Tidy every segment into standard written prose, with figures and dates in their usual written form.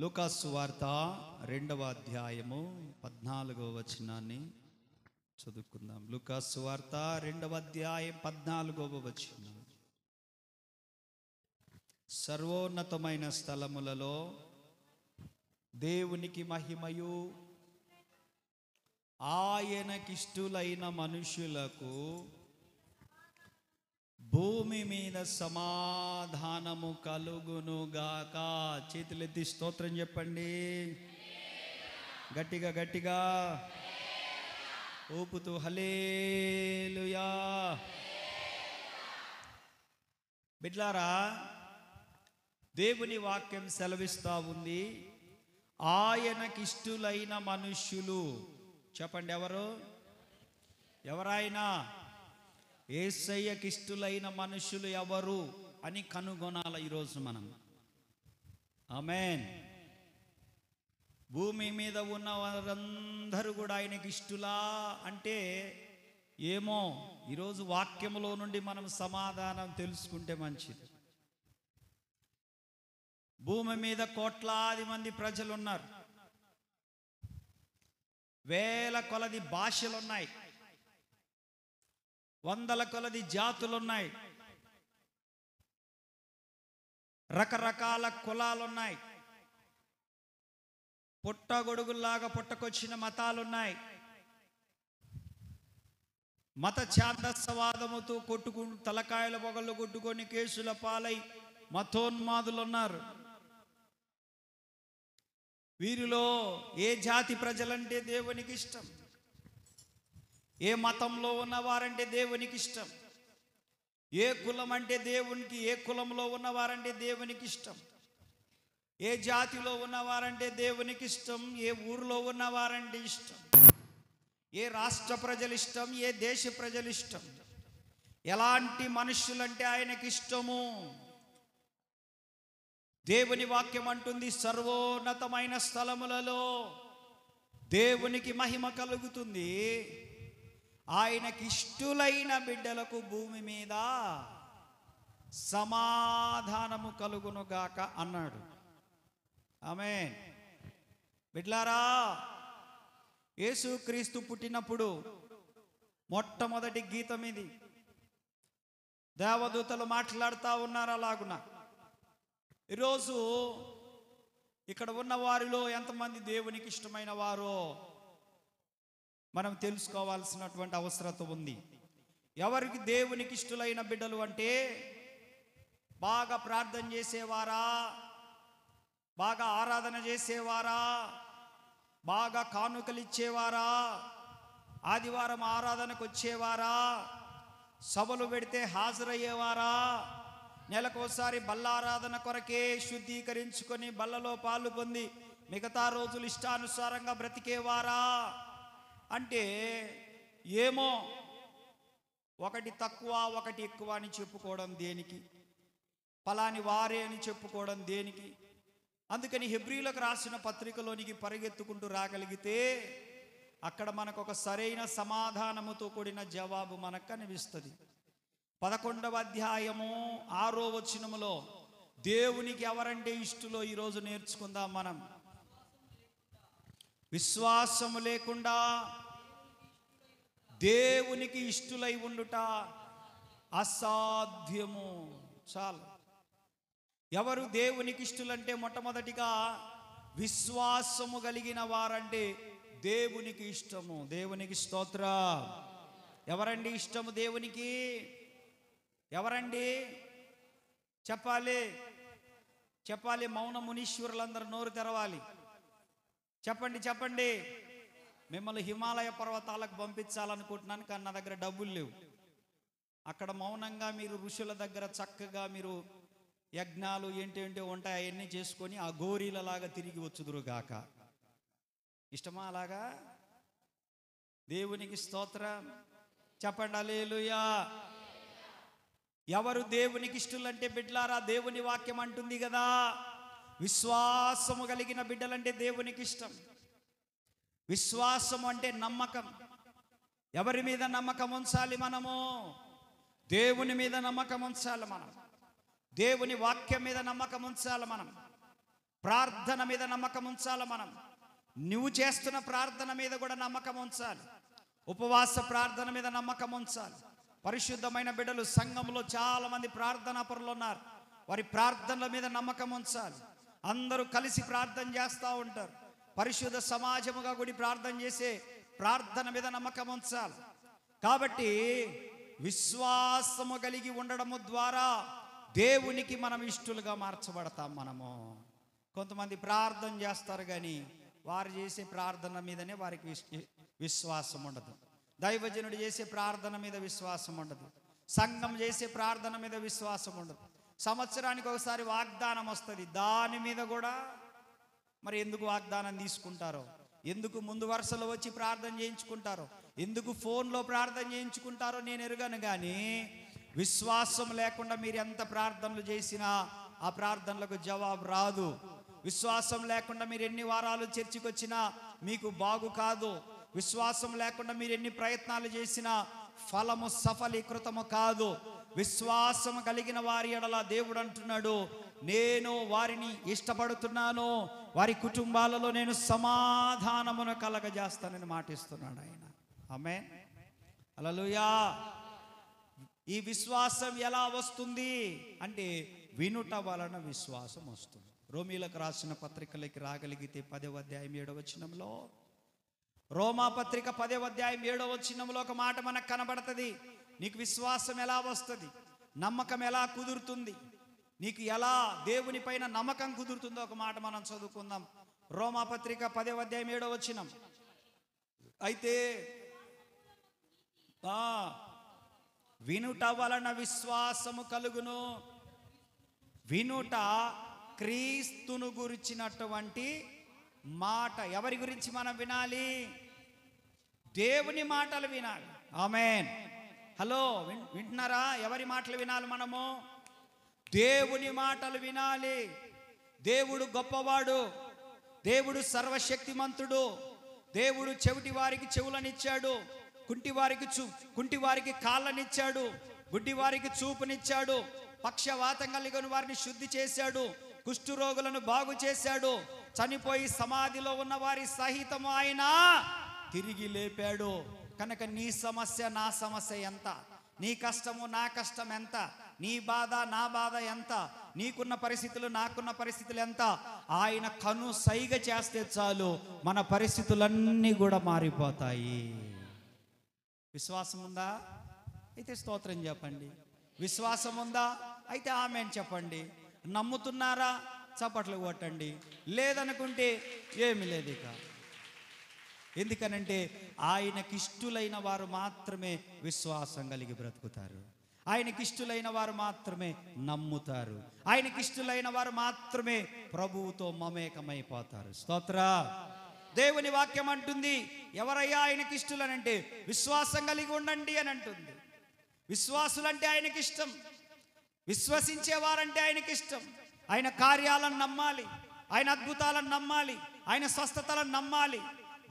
లూకాసు సువార్త 2వ అధ్యాయము 14వ వచనాన్ని చదువుకుందాం. లూకాసు సువార్త 2వ అధ్యాయం 14వ వచనం. సర్వోన్నతమైన స్థలములలో దేవునికి మహిమయు ఆయనకిష్టులైన మనుషులకు భూమి మీద సమాధానము కలుగునుగాక. చేతులెత్తి స్తోత్రం చెప్పండి. గట్టిగా గట్టిగా ఊపుతూ హల్లెలూయా. బిడ్లారా, దేవుని వాక్యం సెలవిస్తూ ఉంది, ఆయనకిష్టులైన మనుష్యులు. చెప్పండి, ఎవరైనా యేసయ్యకిష్టులైన మనుషులు ఎవరు అని కనుగొనాలి ఈరోజు మనం. ఆమేన్. భూమి మీద ఉన్న వారందరూ కూడా ఆయనకి ఇష్టులా అంటే ఏమో, ఈరోజు వాక్యములో నుండి మనం సమాధానం తెలుసుకుంటే మంచిది. భూమి మీద కోట్లాది మంది ప్రజలు ఉన్నారు, వేల కొలది భాషలున్నాయి, వందల కొలది జాతులున్నాయి, రకరకాల కులాలున్నాయి, పుట్టగొడుగుల్లాగా పుట్టకొచ్చిన మతాలున్నాయి. మత ఛాందస్సవాదముతో తలకాయల పొగళ్ళు కొట్టుకొని కేసుల పాలై మతోన్మాదులు ఉన్నారు. వీరిలో ఏ జాతి ప్రజలంటే దేవునికి ఇష్టం, ఏ మతంలో ఉన్నవారంటే దేవునికి ఇష్టం, ఏ కులం అంటే దేవునికి, ఏ కులంలో ఉన్నవారంటే దేవునికి ఇష్టం, ఏ జాతిలో ఉన్నవారంటే దేవునికి ఇష్టం, ఏ ఊరిలో ఉన్నవారంటే ఇష్టం, ఏ రాష్ట్ర ప్రజలు ఇష్టం, ఏ దేశ ప్రజలు ఇష్టం, ఎలాంటి మనుషులంటే ఆయనకి ఇష్టము. దేవుని వాక్యం అంటుంది, సర్వోన్నతమైన స్థలములలో దేవునికి మహిమ కలుగుతుంది, ఆయనకి ఇష్టులైన బిడ్డలకు భూమి మీద సమాధానము కలుగునుగాక అన్నాడు. ఆమేన్. బిడ్లారా, యేసుక్రీస్తు పుట్టినప్పుడు మొట్టమొదటి గీతం ఇది. దేవదూతలు మాట్లాడుతూ ఉన్నారు అలాగున. ఈరోజు ఇక్కడ ఉన్న వారిలో ఎంతమంది దేవునికి ఇష్టమైన వారో మనం తెలుసుకోవాల్సినటువంటి అవసరత ఉంది. ఎవరికి దేవునికి ఇష్టలైన బిడ్డలు అంటే, బాగా ప్రార్థన చేసేవారా, బాగా ఆరాధన చేసేవారా, బాగా కానుకలు ఇచ్చేవారా, ఆదివారం ఆరాధనకు వచ్చేవారా, సభలు పెడితే హాజరయ్యేవారా, నెలకోసారి బల్లారాధన కొరకే శుద్ధీకరించుకొని బల్లలో పాలు పొంది మిగతా రోజులు ఇష్టానుసారంగా బ్రతికేవారా అంటే ఏమో, ఒకటి తక్కువ ఒకటి ఎక్కువ అని చెప్పుకోవడం దేనికి, ఫలాని వారే అని చెప్పుకోవడం దేనికి. అందుకని హెబ్రీలకు రాసిన పత్రికలోనికి పరిగెత్తుకుంటూ రాగలిగితే అక్కడ మనకు ఒక సరైన సమాధానముతో కూడిన జవాబు మనకు కనిపిస్తుంది. 11వ అధ్యాయము 6వ వచనములో దేవునికి ఎవరంటే ఇష్టలో ఈరోజు నేర్చుకుందాం మనం. విశ్వాసము లేకుండా దేవునికి ఇష్టులై ఉండుట అసాధ్యము. చాలు. ఎవరు దేవునికి ఇష్టలంటే, మొట్టమొదటిగా విశ్వాసము కలిగిన వారంటే దేవునికి ఇష్టము. దేవునికి స్తోత్రం. ఎవరండి ఇష్టము దేవునికి? ఎవరండి? చెప్పాలి. మౌన మునీశ్వరులందరూ నోరు తెరవాలి. చెప్పండి. మిమ్మల్ని హిమాలయ పర్వతాలకు పంపించాలనుకుంటున్నాను, కానీ నా దగ్గర డబ్బులు లేవు. అక్కడ మౌనంగా మీరు ఋషుల దగ్గర చక్కగా మీరు యజ్ఞాలు ఏంటేంటో ఉంటాయి, అవన్నీ చేసుకొని ఆ గోరీలలాగా తిరిగి వచ్చుదురుగాక. ఇష్టమా అలాగా? దేవునికి స్తోత్రం. చెప్పండి హల్లెలూయా. ఎవరు దేవునికి ఇష్టలంటే, బిడ్డలారా, దేవుని వాక్యం అంటుంది కదా, విశ్వాసము కలిగిన బిడ్డలంటే దేవునికి ఇష్టం. విశ్వాసం అంటే నమ్మకం. ఎవరి మీద నమ్మకం ఉంచాలి మనము? దేవుని మీద నమ్మకం ఉంచాలి మనం. దేవుని వాక్యం మీద నమ్మకం ఉంచాలి మనం. ప్రార్థన మీద నమ్మకం ఉంచాలి. నువ్వు చేస్తున్న ప్రార్థన మీద కూడా నమ్మకం ఉంచాలి. ఉపవాస ప్రార్థన మీద నమ్మకం ఉంచాలి. పరిశుద్ధమైన బిడ్డలు సంఘంలో చాలా మంది ప్రార్థనా పరులు ఉన్నారు. వారి ప్రార్థనల మీద నమ్మకం ఉంచాలి. అందరూ కలిసి ప్రార్థన చేస్తూ ఉంటారు. పరిశుద్ధ సమాజముగా కూడి ప్రార్థన చేసే ప్రార్థన మీద నమ్మకం ఉంచాలి. కాబట్టి విశ్వాసము కలిగి ఉండడము ద్వారా దేవునికి మనం ఇష్టలుగా మార్చబడతాం. కొంతమంది ప్రార్థన చేస్తారు కానీ వారు చేసే ప్రార్థన మీదనే వారికి విశ్వాసం ఉండదు. దైవజనుడు చేసే ప్రార్థన మీద విశ్వాసం ఉండదు. సంఘం చేసే ప్రార్థన మీద విశ్వాసం ఉండదు. సంవత్సరానికి ఒకసారి వాగ్దానం వస్తుంది, దాని మీద కూడా మరి ఎందుకు వాగ్దానం తీసుకుంటారో, ఎందుకు ముందు వరుసలో వచ్చి ప్రార్థన చేయించుకుంటారో, ఎందుకు ఫోన్లో ప్రార్థన చేయించుకుంటారో నేను ఎరుగను. కానీ విశ్వాసం లేకుండా మీరు ఎంత ప్రార్థనలు చేసినా ఆ ప్రార్థనలకు జవాబు రాదు. విశ్వాసం లేకుండా మీరు ఎన్ని వారాలు చర్చికి వచ్చినా మీకు బాగు కాదు. విశ్వాసం లేకుండా మీరు ఎన్ని ప్రయత్నాలు చేసినా ఫలము సఫలీకృతము కాదు. విశ్వాసం కలిగిన వారి ఎడల దేవుడు అంటున్నాడు, నేను వారిని ఇష్టపడుతున్నాను, వారి కుటుంబాలలో నేను సమాధానమును కలగజేస్తానని మాటిస్తున్నాడు ఆయన. ఆమేన్, హల్లెలూయా. ఈ విశ్వాసం ఎలా వస్తుంది అంటే వినుట వలన విశ్వాసం వస్తుంది. రోమీలకు రాసిన పత్రికలకి రాగలిగితే 10వ అధ్యాయం 7వ వచనంలో, రోమా పత్రిక 10వ అధ్యాయం 7వ వచనంలో ఒక మాట మనకు కనబడుతుంది. నీకు విశ్వాసం ఎలా వస్తుంది, నమ్మకం ఎలా కుదురుతుంది, నీకు ఎలా దేవుని పైన నమ్మకం కుదురుతుందో ఒక మాట మనం చదువుకుందాం. రోమా పత్రిక 10వ అధ్యాయం 7వ వచనం. అయితే వినుట వలన విశ్వాసము కలుగును. వినుట క్రీస్తును గురించినటువంటి మాట. ఎవరి గురించి మనం వినాలి? దేవుని మాటలు వినాలి. ఆమేన్, హలో, వింటున్నారా? ఎవరి మాటలు వినాలి? మనము దేవుని మాటలు వినాలి. దేవుడు గొప్పవాడు, దేవుడు సర్వశక్తిమంతుడు. దేవుడు చెవిటి వారికి చెవులనిచ్చాడు, కుంటి వారికి కాళ్ళనిచ్చాడు, గుడ్డి వారికి చూపునిచ్చాడు, పక్షవాతం కలిగిన వారిని శుద్ధి చేశాడు, కుష్ఠరోగులను బాగు చేశాడు, చనిపోయి సమాధిలో ఉన్న వారి సహితము ఆయన తిరిగి లేపాడు. కనుక నీ సమస్య నా సమస్య ఎంత, నీ కష్టము నా కష్టం ఎంత, నీ బాధ నా బాధ ఎంత, నీకున్న పరిస్థితులు నాకున్న పరిస్థితులు ఎంత, ఆయన కను సైగ చేస్తే చాలు మన పరిస్థితులన్నీ కూడా మారిపోతాయి. విశ్వాసం ఉందా? అయితే స్తోత్రం చెప్పండి. విశ్వాసం ఉందా? అయితే ఆమేన్ చెప్పండి. నమ్ముతున్నారా? చప్పట్లు కొట్టండి. లేదనుకుంటే ఏమి లేదు ఇక. ఎందుకనంటే ఆయనకిష్టులైన వారు మాత్రమే విశ్వాసం కలిగి బ్రతుకుతారు. ఆయనకిష్టులైన వారు మాత్రమే నమ్ముతారు. ఆయనకిష్టులైన వారు మాత్రమే ప్రభువుతో మమేకమైపోతారు. స్తోత్ర. దేవుని వాక్యం అంటుంది, ఎవరయ్యా ఆయనకిష్టులనంటే విశ్వాసం కలిగి ఉండండి అని అంటుంది. విశ్వాసులంటే ఆయనకిష్టం, విశ్వసించేవారంటే ఆయనకిష్టం. ఆయన కార్యాలను నమ్మాలి, ఆయన అద్భుతాలను నమ్మాలి, ఆయన స్వస్థతలను నమ్మాలి.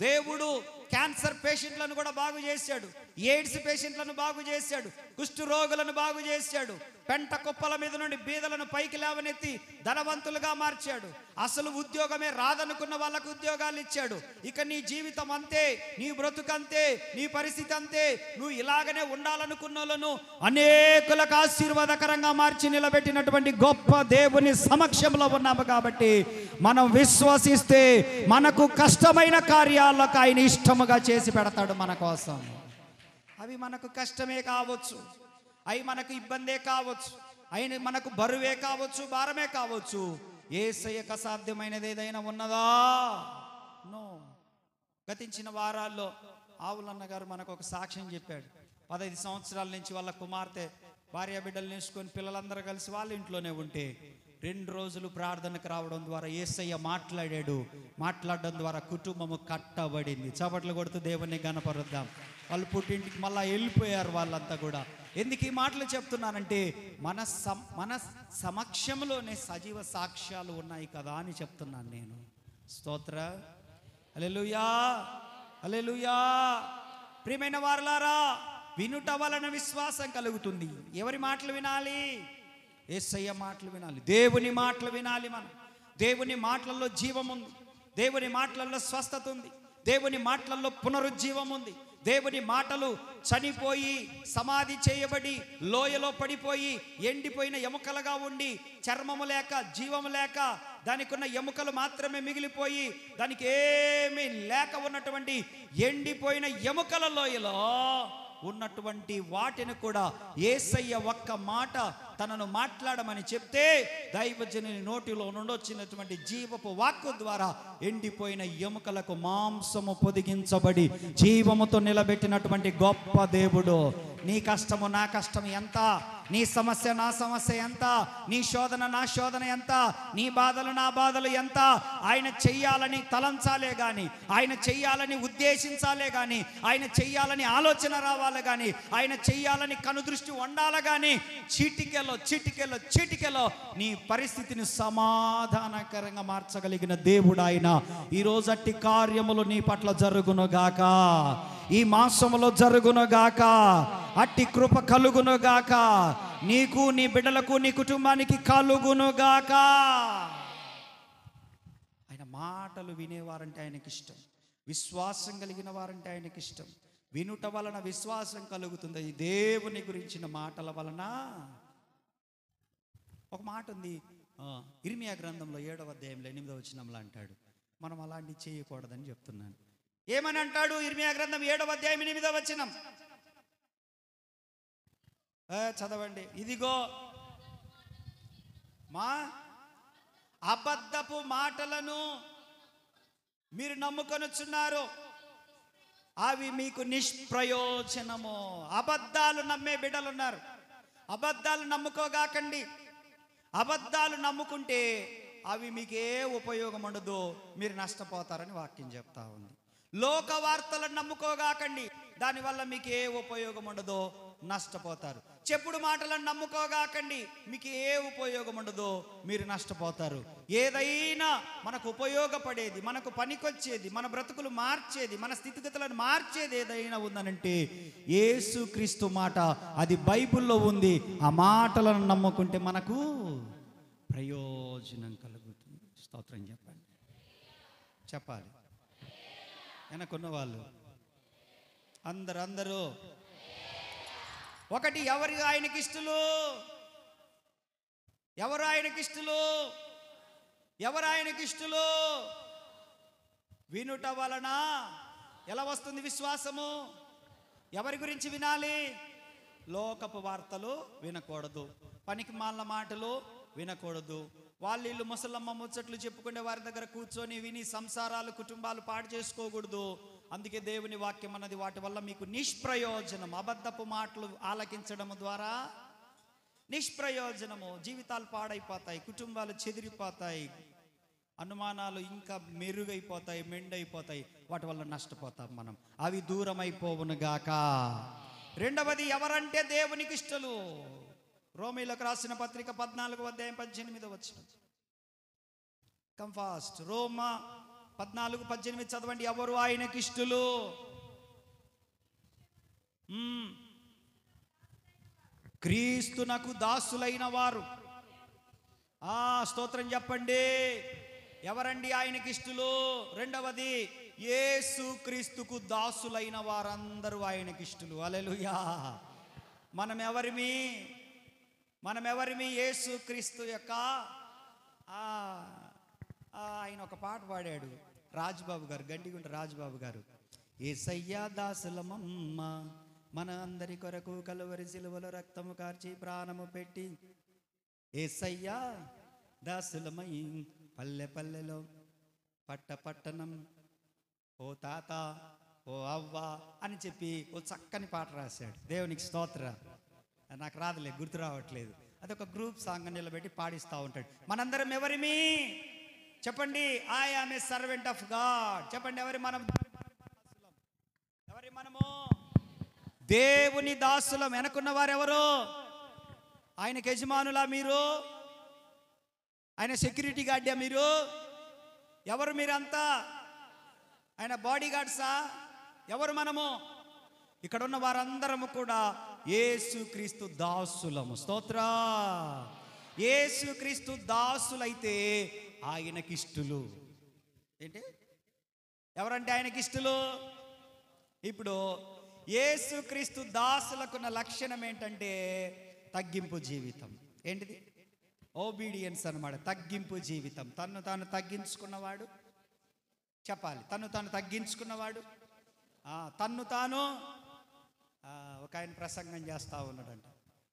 దేవుడు క్యాన్సర్ పేషెంట్లను కూడా బాగు చేశాడు, ఎయిడ్స్ పేషెంట్లను బాగు చేశాడు, కుష్టు రోగులను బాగు చేశాడు, పెంట కుప్పల మీద నుండి బీదలను పైకి లేవనెత్తి ధనవంతులుగా మార్చాడు. అసలు ఉద్యోగమే రాదనుకున్న వాళ్ళకు ఉద్యోగాలు ఇచ్చాడు. ఇక నీ జీవితం అంతే, నీ బ్రతుకంతే, నీ పరిస్థితి అంతే. నువ్వు ఇలాగనే ఉండాలనుకున్న వాళ్ళను అనేకులకు ఆశీర్వాదకరంగా మార్చి నిలబెట్టినటువంటి గొప్ప దేవుని సమక్షంలో ఉన్నాము. కాబట్టి మనం విశ్వసిస్తే మనకు కష్టమైన కార్యాలకు ఆయన ఇష్టముగా చేసి పెడతాడు మన కోసం. అవి మనకు కష్టమే కావచ్చు, అవి మనకు ఇబ్బందే కావచ్చు, అయిన మనకు బరువే కావచ్చు, భారమే కావచ్చు. యేసయ్యకు అసాధ్యమైనది ఏదైనా ఉన్నదా? నో. గతించిన వారాల్లో ఆవులన్న గారు మనకు ఒక సాక్ష్యం చెప్పాడు. 15 సంవత్సరాల నుంచి వాళ్ళ కుమార్తె భార్య బిడ్డలు నేర్చుకొని పిల్లలందరూ కలిసి వాళ్ళ ఇంట్లోనే ఉంటే 2 రోజులు ప్రార్థనకు రావడం ద్వారా యేసయ్య మాట్లాడాడు. మాట్లాడడం ద్వారా కుటుంబము కట్టబడింది. చప్పట్లు కొడుతూ దేవుని గణపరుద్దాం. వాళ్ళు పుట్టింటికి మళ్ళీ వెళ్ళిపోయారు వాళ్ళంతా కూడా. ఎందుకు ఈ మాటలు చెప్తున్నానంటే మన సమక్షంలోనే సజీవ సాక్ష్యాలు ఉన్నాయి కదా అని చెప్తున్నాను నేను. స్తోత్ర. హల్లెలూయా, హల్లెలూయా. ప్రియమైన వారలారా, వినుట వలన విశ్వాసం కలుగుతుంది. ఎవరి మాటలు వినాలి? యేసయ్య మాటలు వినాలి, దేవుని మాటలు వినాలి. మనం దేవుని మాటలలో జీవం ఉంది, దేవుని మాటలలో స్వస్థత ఉంది, దేవుని మాటలలో పునరుజ్జీవం ఉంది. దేవుని మాటలు చనిపోయి సమాధి చేయబడి లోయలో పడిపోయి ఎండిపోయిన ఎముకలుగా ఉండి చర్మము లేక జీవము లేక దానికి ఉన్న ఎముకలు మాత్రమే మిగిలిపోయి దానికి ఏమీ లేక ఉన్నటువంటి ఎండిపోయిన ఎముకల లోయలో ఉన్నటువంటి వాటిని కూడా యేసయ్య ఒక్క మాట తనను మాట్లాడమని చెప్తే దైవజనుని నోటిలో నుండి వచ్చినటువంటి జీవపు వాక్కు ద్వారా ఎండిపోయిన ఎముకలకు మాంసము పొదిగించబడి జీవముతో నిలబెట్టినటువంటి గొప్ప దేవుడు. నీ కష్టము నా కష్టం ఎంత, నీ సమస్య నా సమస్య ఎంత, నీ శోధన నా శోధన ఎంత, నీ బాధలు నా బాధలు ఎంత, ఆయన చెయ్యాలని తలంచాలే గాని, ఆయన చెయ్యాలని ఉద్దేశించాలే గాని, ఆయన చెయ్యాలని ఆలోచన రావాలి గాని, ఆయన చెయ్యాలని కనుదృష్టి ఉండాలి గాని చీటికెలో చీటికెలో చీటికెలో నీ పరిస్థితిని సమాధానకరంగా మార్చగలిగిన దేవుడు ఆయన. ఈరోజు అట్టి కార్యములు నీ పట్ల జరుగునుగాక, ఈ మాసములో జరుగునుగాక, అట్టి కృప కలుగునుగాక, నీకు నీ బిడ్డలకు నీ కుటుంబానికి కలుగునుగాక. ఆయన మాటలు వినేవారంటే ఆయనకి ఇష్టం, విశ్వాసం కలిగిన వారంటే ఆయనకి ఇష్టం. వినుట వలన విశ్వాసం కలుగుతుంది, దేవుని గురించిన మాటల వలన. ఒక మాట ఉంది ఇర్మియా గ్రంథంలో 7వ అధ్యాయంలో 8వ వచనంలో అంటాడు, మనం అలాంటి చేయకూడదని చెప్తున్నాను. ఏమని అంటాడు? ఇర్మియా గ్రంథం 7వ అధ్యాయం 8వ వచనం చదవండి. ఇదిగో మా అబద్ధపు మాటలను మీరు నమ్ముకొనుచున్నారు, అవి మీకు నిష్ప్రయోజనము. అబద్ధాలు నమ్మే బిడ్డలు ఉన్నారు. అబద్ధాలు నమ్ముకోగాకండి. అబద్ధాలు నమ్ముకుంటే అవి మీకే ఉపయోగం ఉండదు, మీరు నష్టపోతారని వాక్యం చెప్తా ఉంది. లోక వార్తలను నమ్ముకోగాకండి, దానివల్ల మీకు ఏ ఉపయోగం ఉండదో, నష్టపోతారు. చెప్పుడు మాటలను నమ్ముకోగాకండి, మీకు ఏ ఉపయోగం ఉండదో, మీరు నష్టపోతారు. ఏదైనా మనకు ఉపయోగపడేది, మనకు పనికొచ్చేది, మన బ్రతుకులు మార్చేది, మన స్థితిగతులను మార్చేది ఏదైనా ఉందనంటే యేసుక్రీస్తు మాట, అది బైబిల్లో ఉంది. ఆ మాటలను నమ్ముకుంటే మనకు ప్రయోజనం కలుగుతుంది. స్తోత్రం చెప్పండి, చెప్పాలి వెనకున్న వాళ్ళు అందరూ. ఒకటి, ఎవరు ఆయనకిష్టులు? ఎవరు ఆయనకిష్టులు? ఎవరు ఆయనకిష్టులు? వినుట వలన ఎలా వస్తుంది విశ్వాసము? ఎవరి గురించి వినాలి? లోకపు వార్తలు వినకూడదు, పనికి మాలిన మాటలు వినకూడదు, వాళ్ళు ముసలమ్మ ముచ్చట్లు చెప్పుకునే వారి దగ్గర కూర్చొని విని సంసారాలు కుటుంబాలు పాడు చేసుకోకూడదు. అందుకే దేవుని వాక్యం అన్నది వాటి వల్ల మీకు నిష్ప్రయోజనం. అబద్ధపు మాటలు ఆలకించడం ద్వారా నిష్ప్రయోజనము. జీవితాలు పాడైపోతాయి, కుటుంబాలు చెదిరిపోతాయి, అనుమానాలు ఇంకా మెరుగైపోతాయి, మెండైపోతాయి, వాటి వల్ల నష్టపోతాం మనం. అవి దూరమైపోవును గాక. రెండవది, ఎవరంటే దేవునికి ఇష్టలు. రోమీలకు రాసిన పత్రిక 14వ అధ్యాయం 18వ వచనం. Come fast. రోమా 14:18 చదవండి. ఎవరు ఆయనకి ఇష్టలు? క్రీస్తునకు దాసులైన వారు. స్తోత్రం చెప్పండి. ఎవరండి ఆయనకి ఇష్టలు? రెండవది, యేసు క్రీస్తుకు దాసులైన వారందరూ ఆయనకి ఇష్టలు. హల్లెలూయా. మనం ఎవరిమి? యేసు క్రీస్తు యొక్క ఆయన ఒక పాట పాడాడు రాజుబాబు గారు, గండిగుంట రాజుబాబు గారు. యేసయ్యా దాసులమమ్మ మన అందరి కొరకు కలువరి సిలువలో రక్తము కార్చి ప్రాణము పెట్టి, యేసయ్యా దాసులమై పల్లె పల్లెలో పట్టణం ఓ తాత ఓ అవ్వ అని చెప్పి ఓ చక్కని పాట రాశాడు. దేవునికి స్తోత్ర. నాకు రాదులే, గుర్తు రావట్లేదు. అదొక గ్రూప్ సాంగ్ నిలబెట్టి పాడిస్తూ ఉంటాడు. మనందరం ఎవరిమి చెప్పండి? I am a servant of God. చెప్పండి, ఎవరి మనము? దేవుని దాసులం. వెనకున్న వారు ఎవరు? ఆయనకి యజమానులా మీరు? ఆయన సెక్యూరిటీ గార్డా మీరు? ఎవరు మీరంతా? ఆయన బాడీ గార్డ్సా? ఎవరు మనము? ఇక్కడ ఉన్న వారందరము కూడా యేసుక్రీస్తు దాసులము. స్తోత్ర. యేసుక్రీస్తు దాసులైతే ఆయనకిష్టులు. ఏంటి? ఎవరంటే ఆయనకిష్టులు? ఇప్పుడు యేసుక్రీస్తు దాసులకున్న లక్షణం ఏంటంటే తగ్గింపు జీవితం. ఏంటిది? ఓబీడియన్స్ అన్నమాట. తగ్గింపు జీవితం. తన్ను తాను తగ్గించుకున్నవాడు. చెప్పాలి, తన్ను తాను తగ్గించుకున్నవాడు. తన్ను తాను ఒక ఆయన ప్రసంగం చేస్తూ ఉన్నాడంట,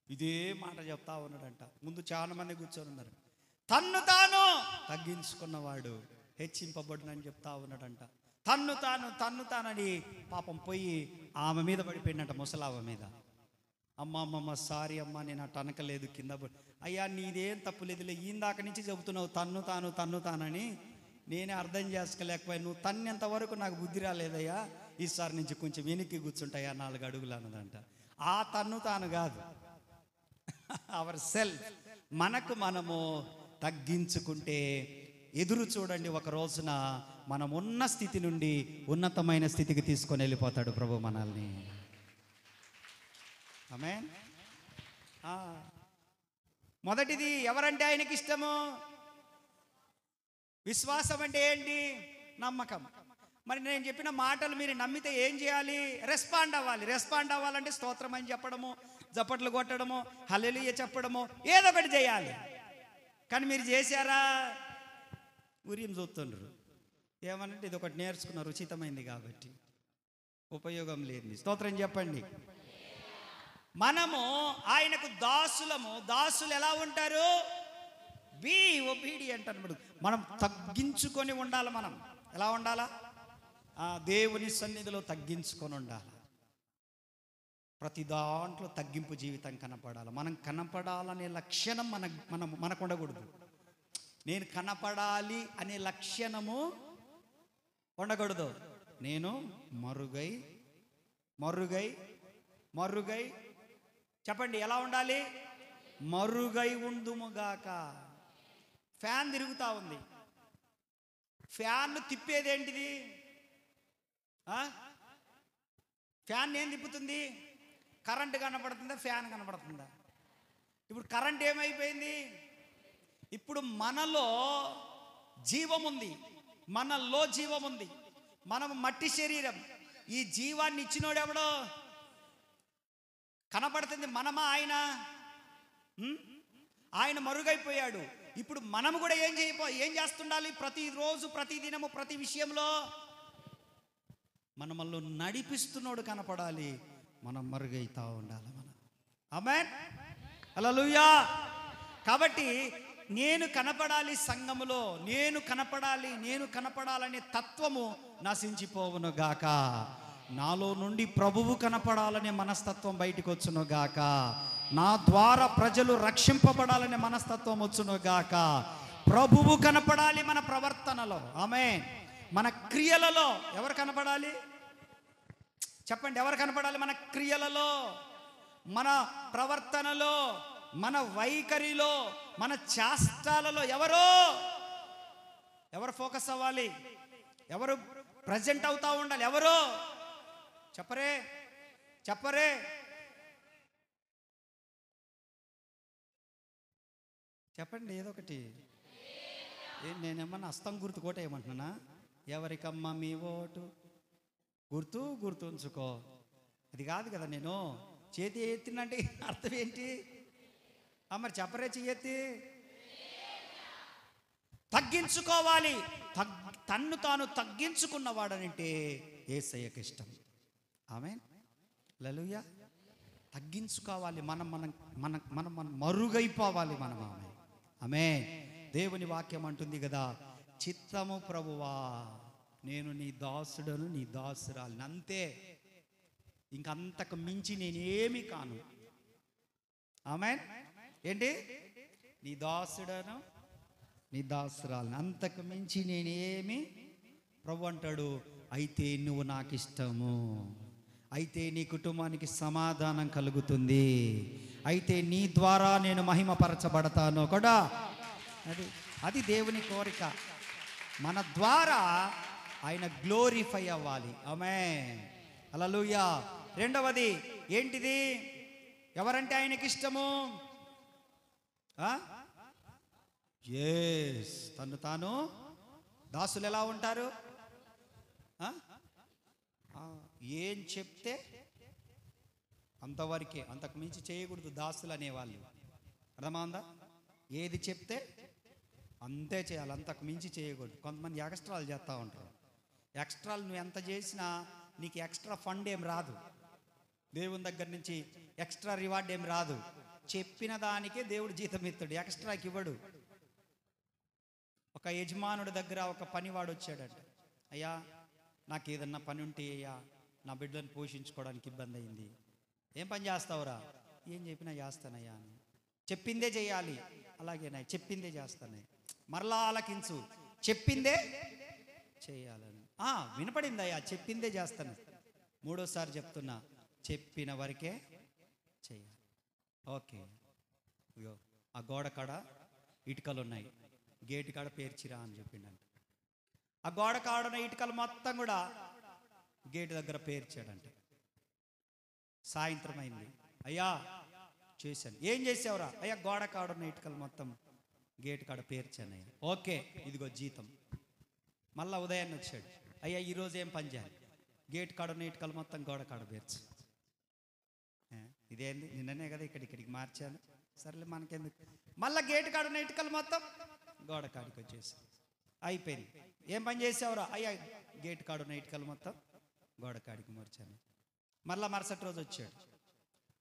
ఇదే మాట చెప్తా ఉన్నాడంట. ముందు చాలా మంది కూర్చొని ఉన్నారు. తన్ను తాను తగ్గించుకున్నవాడు హెచ్చింపబడునని చెప్తా ఉన్నాడంట. తన్ను తానని పాపం పోయి ఆమె మీద పడిపోయినట్ట, ముసలావ మీద. అమ్మమ్మ సారీ అమ్మ, నేను అట్ట అనకలేదు, కింద అయ్యా నీదేం తప్పులేదులే, ఇందాక నుంచి చెబుతున్నావు తన్ను తానని, నేనే అర్థం చేసుకోలేకపోయా, నువ్వు తన్నేంత వరకు నాకు బుద్ధి రాలేదయ్యా, ఈసారి నుంచి కొంచెం వెనక్కి కూర్చుంటాయా 4 అడుగులు అన్నదంట. ఆ తన్ను తాను కాదు, అవర్ సెల్ఫ్. మనకు మనము తగ్గించుకుంటే ఎదురు చూడండి, ఒక రోజున మనం ఉన్న స్థితి నుండి ఉన్నతమైన స్థితికి తీసుకొని వెళ్ళిపోతాడు ప్రభు మనల్ని. ఆమేన్. మొదటిది ఎవరంటే ఆయనకి ఇష్టము? విశ్వాసం అంటే ఏంటి? నమ్మకం. మరి నేను చెప్పిన మాటలు మీరు నమ్మితే ఏం చేయాలి? రెస్పాండ్ అవ్వాలి. రెస్పాండ్ అవ్వాలంటే స్తోత్రం అని చెప్పడము, జపట్లు కొట్టడము, హల్లెలూయా చెప్పడము, ఏదో ఒకటి చేయాలి. కానీ మీరు చేశారా? ఊరిని చూస్తుండ్రు. ఏమనంటే ఇది ఒకటి నేర్చుకున్నారు, ఉచితమైంది కాబట్టి, ఉపయోగం లేదు. స్తోత్రం చెప్పండి. మనము ఆయనకు దాసులము. దాసులు ఎలా ఉంటారు? బీ ఒబీడియంట్ అన్నమాట. మనం తగ్గించుకొని ఉండాలి. మనం ఎలా ఉండాలా? దేవుని సన్నిధిలో తగ్గించుకొని ఉండాలి. ప్రతి దాంట్లో తగ్గింపు జీవితం కనపడాలి. మనం కనపడాలనే లక్షణం మనకు ఉండకూడదు. నేను కనపడాలి అనే లక్షణము ఉండకూడదు. నేను మరుగై చెప్పండి, ఎలా ఉండాలి? మరుగై ఉందుముగాక. ఫ్యాన్ తిరుగుతూ ఉంది. ఫ్యాన్ తిప్పేది ఏంటిది? ఫ్యాన్ ఏం తిప్పుతుంది? కరెంటు కనపడుతుందా? ఫ్యాన్ కనపడుతుందా? ఇప్పుడు కరెంట్ ఏమైపోయింది? ఇప్పుడు మనలో జీవం ఉంది. మనలో జీవం ఉంది. మనం మట్టి శరీరం. ఈ జీవాన్ని ఇచ్చినోడు ఎవడో? కనపడుతుంది మనమా? ఆయన మరుగైపోయాడు. ఇప్పుడు మనం కూడా ఏం చేస్తుండాలి? ప్రతిరోజు, ప్రతిదినము, ప్రతి విషయంలో మనలో నడిపిస్తున్నోడు కనపడాలి. మనం మరుగైతా ఉండాలి. ఆమేన్, హల్లెలూయా. కాబట్టి నేను కనపడాలి సంఘములో, నేను కనపడాలనే తత్వము నశించిపోవును గాక. నాలో నుండి ప్రభువు కనపడాలనే మనస్తత్వం బయటికి వచ్చును గాక. నా ద్వారా ప్రజలు రక్షింపబడాలనే మనస్తత్వం వచ్చును గాక. ప్రభువు కనపడాలి మన ప్రవర్తనలో. ఆమేన్. మన క్రియలలో ఎవరు కనపడాలి? చెప్పండి, ఎవరు కనపడాలి? మన క్రియలలో, మన ప్రవర్తనలో, మన వైఖరిలో, మన చేష్టాలలో ఎవరు ఫోకస్ అవ్వాలి? ఎవరు ప్రజెంట్ అవుతా ఉండాలి? ఎవరు చెప్పరే చెప్పండి ఏదో ఒకటి. నేనేమన్నా హస్తం గుర్తు కోట ఏమంటున్నా? ఎవరికమ్మా మీ ఓటు? గుర్తు ఉంచుకో. అది కాదు కదా. నేను చేతి ఎత్తినంటే అర్థం ఏంటి? మరి చెప్పరే, చెయ్యెత్తి. తగ్గించుకోవాలి. తన్ను తాను తగ్గించుకున్నవాడనంటే యేసయ్యకి ఇష్టం. ఆమేన్, హల్లెలూయా. తగ్గించుకోవాలి. మనం మరుగైపోవాలి. ఆమేన్. దేవుని వాక్యం అంటుంది కదా, చిత్తము ప్రభువా, నేను నీ దాసుడను, నీ దాసురాలిని, అంతే, ఇంకంతకు మించి నేనేమి కాను. ఆమేన్. ఏంటి? నీ దాసుడను, నీ దాసురాలిని, అంతకు మించి నేనేమి. ప్రభు అంటాడు, అయితే నువ్వు నాకు ఇష్టము, అయితే నీ కుటుంబానికి సమాధానం కలుగుతుంది, అయితే నీ ద్వారా నేను మహిమపరచబడతాను కూడా. అది దేవుని కోరిక. మన ద్వారా ఆయన గ్లోరిఫై అవ్వాలి. ఆమేన్, హల్లెలూయా. రెండవది ఏంటిది? ఎవరంటే ఆయనకి ఇష్టము? తను తాను దాసులు ఎలా ఉంటారు? ఆ? ఏం చెప్తే అంతవరకే, అంతకు మించి చేయకూడదు దాసులు అనేవాళ్ళు. అర్థమవుందా? ఏది చెప్తే అంతే చేయాలి, అంతకు మించి చేయకూడదు. కొంతమంది ఎక్స్ట్రాలు చేస్తూ ఉంటారు. ఎక్స్ట్రాలు నువ్వు ఎంత చేసినా నీకు ఎక్స్ట్రా ఫండ్ ఏం రాదు, దేవుని దగ్గర నుంచి ఎక్స్ట్రా రివార్డ్ ఏం రాదు. చెప్పిన దానికే దేవుడు జీతం ఇస్తాడు, ఎక్స్ట్రాకి ఇవ్వడు. ఒక యజమానుడి దగ్గర ఒక పనివాడు వచ్చాడంట. అయ్యా, నాకు ఏదన్నా పని ఉంటే అయ్యా, నా బిడ్డలను పోషించుకోవడానికి ఇబ్బంది అయింది. ఏం పని చేస్తావురా? ఏం చెప్పినా చేస్తానయ్యా అని. చెప్పిందే చేయాలి. అలాగేనా? చెప్పిందే చేస్తానయ్య. మరలా ఆలకించు, చెప్పిందే చేయాలని. వినపడిందయ్యా, చెప్పిందే చేస్తాను. మూడోసారి చెప్తున్నా, చెప్పిన వరకే చేయాలి. ఓకే, ఇగో ఆ గోడ కాడ ఇటుకలు ఉన్నాయి, గేటు కాడ పేర్చిరా అని చెప్పిండంట. ఆ గోడ కాడున్న ఇటుకలు మొత్తం కూడా గేటు దగ్గర పేర్చాడంట. సాయంత్రం అయింది. అయ్యా చేశాను. ఏం చేసావురా? అయ్యా, గోడ కాడున్న ఇటుకలు మొత్తం గేటు కాడ పేర్చానయ్యా. ఓకే, ఇదిగో జీతం. మళ్ళా ఉదయాన్నే వచ్చాడు. అయ్యా, ఈరోజు ఏం పని చేయాలి? గేటు కాడున్న ఇటుకలు మొత్తం గోడ కాడ పేర్చు. ఇదేంది, నిన్ననే కదా ఇక్కడికి మార్చాను. సర్లే మనకెందుకు. మళ్ళీ గేటు కాడున్న ఇటుకలు మొత్తం గోడ కాడికి వచ్చేసి అయిపోయింది. ఏం పని చేసావురా? అయ్యా, గేటు కాడున్న ఇటుకలు మొత్తం గోడ కాడికి మార్చాను. మళ్ళీ మరుసటి రోజు వచ్చాడు.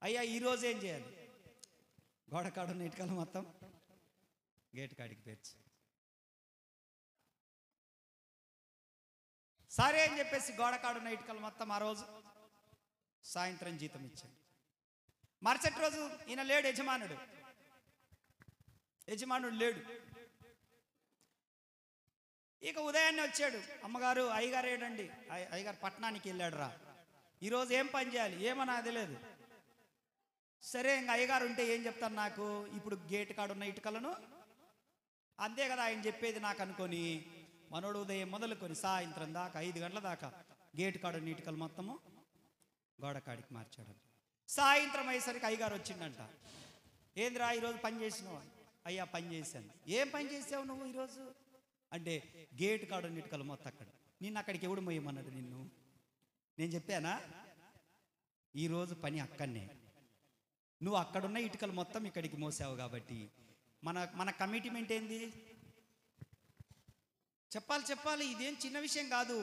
అయ్యా, ఈరోజు ఏం చేయాలి? గోడ కాడున్న ఇటుకలు మొత్తం గేటు కాడికి పేర్చు. సరే అని చెప్పేసి గోడ కాడున్న ఇటుకలు మొత్తం ఆ రోజు సాయంత్రం జీతం ఇచ్చాడు. మరుసటి రోజు ఈయన లేడు, యజమానుడు లేడు. ఇక ఉదయాన్నే వచ్చాడు. అమ్మగారు, అయ్యగారు ఏడండి? అయ్యగారు పట్టణానికి వెళ్ళాడు రా. ఈరోజు ఏం పని చేయాలి? ఏమన్నా తెలియదు. సరే, ఇంక అయ్యగారు ఉంటే ఏం చెప్తాను నాకు? ఇప్పుడు గేటు కాడున్న ఇటుకలను, అంతే కదా ఆయన చెప్పేది నాకు అనుకొని, మనోడు ఉదయం మొదలుకొని సాయంత్రం దాకా 5 గంటల దాకా గేటు కాడున్న ఇటుకలు మొత్తము గోడ కాడికి మార్చాడు. సాయంత్రం అయ్యేసరికి అయ్యగారు వచ్చిండంట. ఏందిరా ఈరోజు పని చేసినావు? అయ్యా, పని చేశాను. ఏం పని చేసావు నువ్వు ఈరోజు అంటే, గేటు కాడున్న ఇటుకలు మొత్తం అక్కడ. నిన్ను అక్కడికి ఎవడు మోయమన్నాడు నిన్ను? నేను చెప్పానా? ఈరోజు పని అక్కడనే. నువ్వు అక్కడున్న ఇటుకలు మొత్తం ఇక్కడికి మోసావు కాబట్టి మన కమిట్మెంట్ ఏంది? చెప్పాలి. ఇదేం చిన్న విషయం కాదు.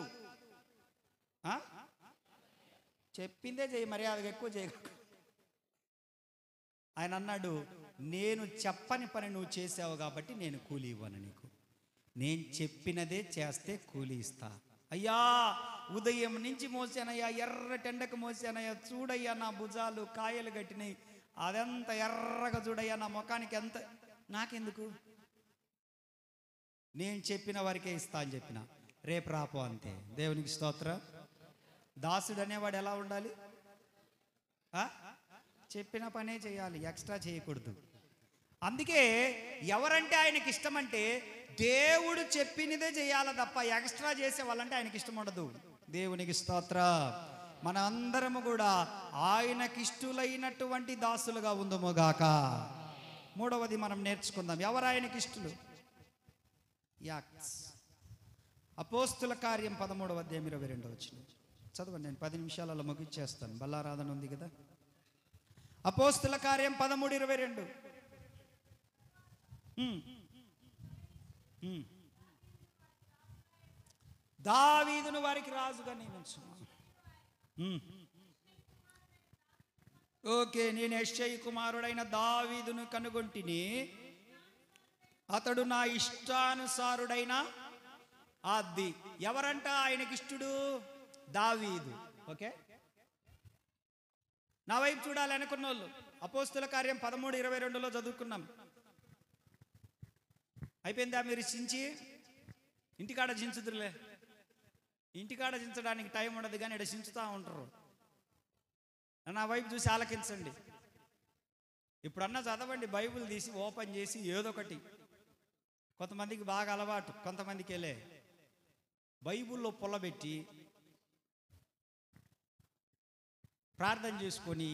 చెప్పిందే చేయి, మర్యాదగా ఎక్కువ చేయకు. ఆయన అన్నాడు, నేను చెప్పని పని నువ్వు చేసావు కాబట్టి నేను కూలి ఇవ్వను నీకు. నేను చెప్పినదే చేస్తే కూలి ఇస్తా. అయ్యా, ఉదయం నుంచి మోసానయ్యా, ఎర్రటెండకు మోసానయ్యా, చూడయ్యా నా భుజాలు కాయలు కట్టినాయి, అదంతా ఎర్రగా చూడయ్యా, నా ముఖానికి ఎంత. నాకెందుకు? నేను చెప్పిన వరకే ఇస్తా అని చెప్పిన. రేపు రాపో అంతే. దేవునికి స్తోత్రం. దాసుడు అనేవాడు ఎలా ఉండాలి? చెప్పిన పనే చేయాలి, ఎక్స్ట్రా చేయకూడదు. అందుకే ఎవరంటే ఆయనకి ఇష్టం అంటే, దేవుడు చెప్పినదే చేయాలి తప్ప ఎక్స్ట్రా చేసే వాళ్ళంటే ఆయనకి ఇష్టం ఉండదు. దేవునికి స్తోత్రం. మన అందరము కూడా ఆయనకిష్టులైనటువంటి దాసులుగా ఉందముగాక. మూడవది మనం నేర్చుకుందాం, ఎవరు ఆయనకి ఇష్టలు? యాక్ట్స్. అపోస్తుల కార్యం 13వ అధ్యాయం 22వ వచనం చదవండి. నేను 10 నిమిషాలలో ముగించేస్తాను, బల్లారాధన ఉంది కదా. అపోస్తుల కార్యం 13:22. దావీదును వారికి రాజుగా నియమించును. ఓకే, నేను యెష్షయి కుమారుడైన దావీదును కనుగొంటిని, అతడు నా ఇష్టానుసారుడైన ఆది. ఎవరంట ఆయనకి ఇష్టుడు? దావీదు. ఓకే, నా వైపు చూడాలి అనుకున్న వాళ్ళు అపోస్తుల కార్యం 13:22లో చదువుకున్నాం. అయిపోయిందా? మీరు చించి ఇంటికాడ చించుదురులే. ఇంటికాడ చించడానికి టైం ఉండదు, కానీ ఇక్కడ చించుతూ ఉంటారు. నా వైపు చూసి ఆలకించండి. ఇప్పుడన్నా చదవండి, బైబిల్ తీసి ఓపెన్ చేసి ఏదో ఒకటి. కొంతమందికి బాగా అలవాటు, కొంతమందికి వెళ్ళే బైబిల్లో పొల్లబెట్టి ప్రార్థన చేసుకొని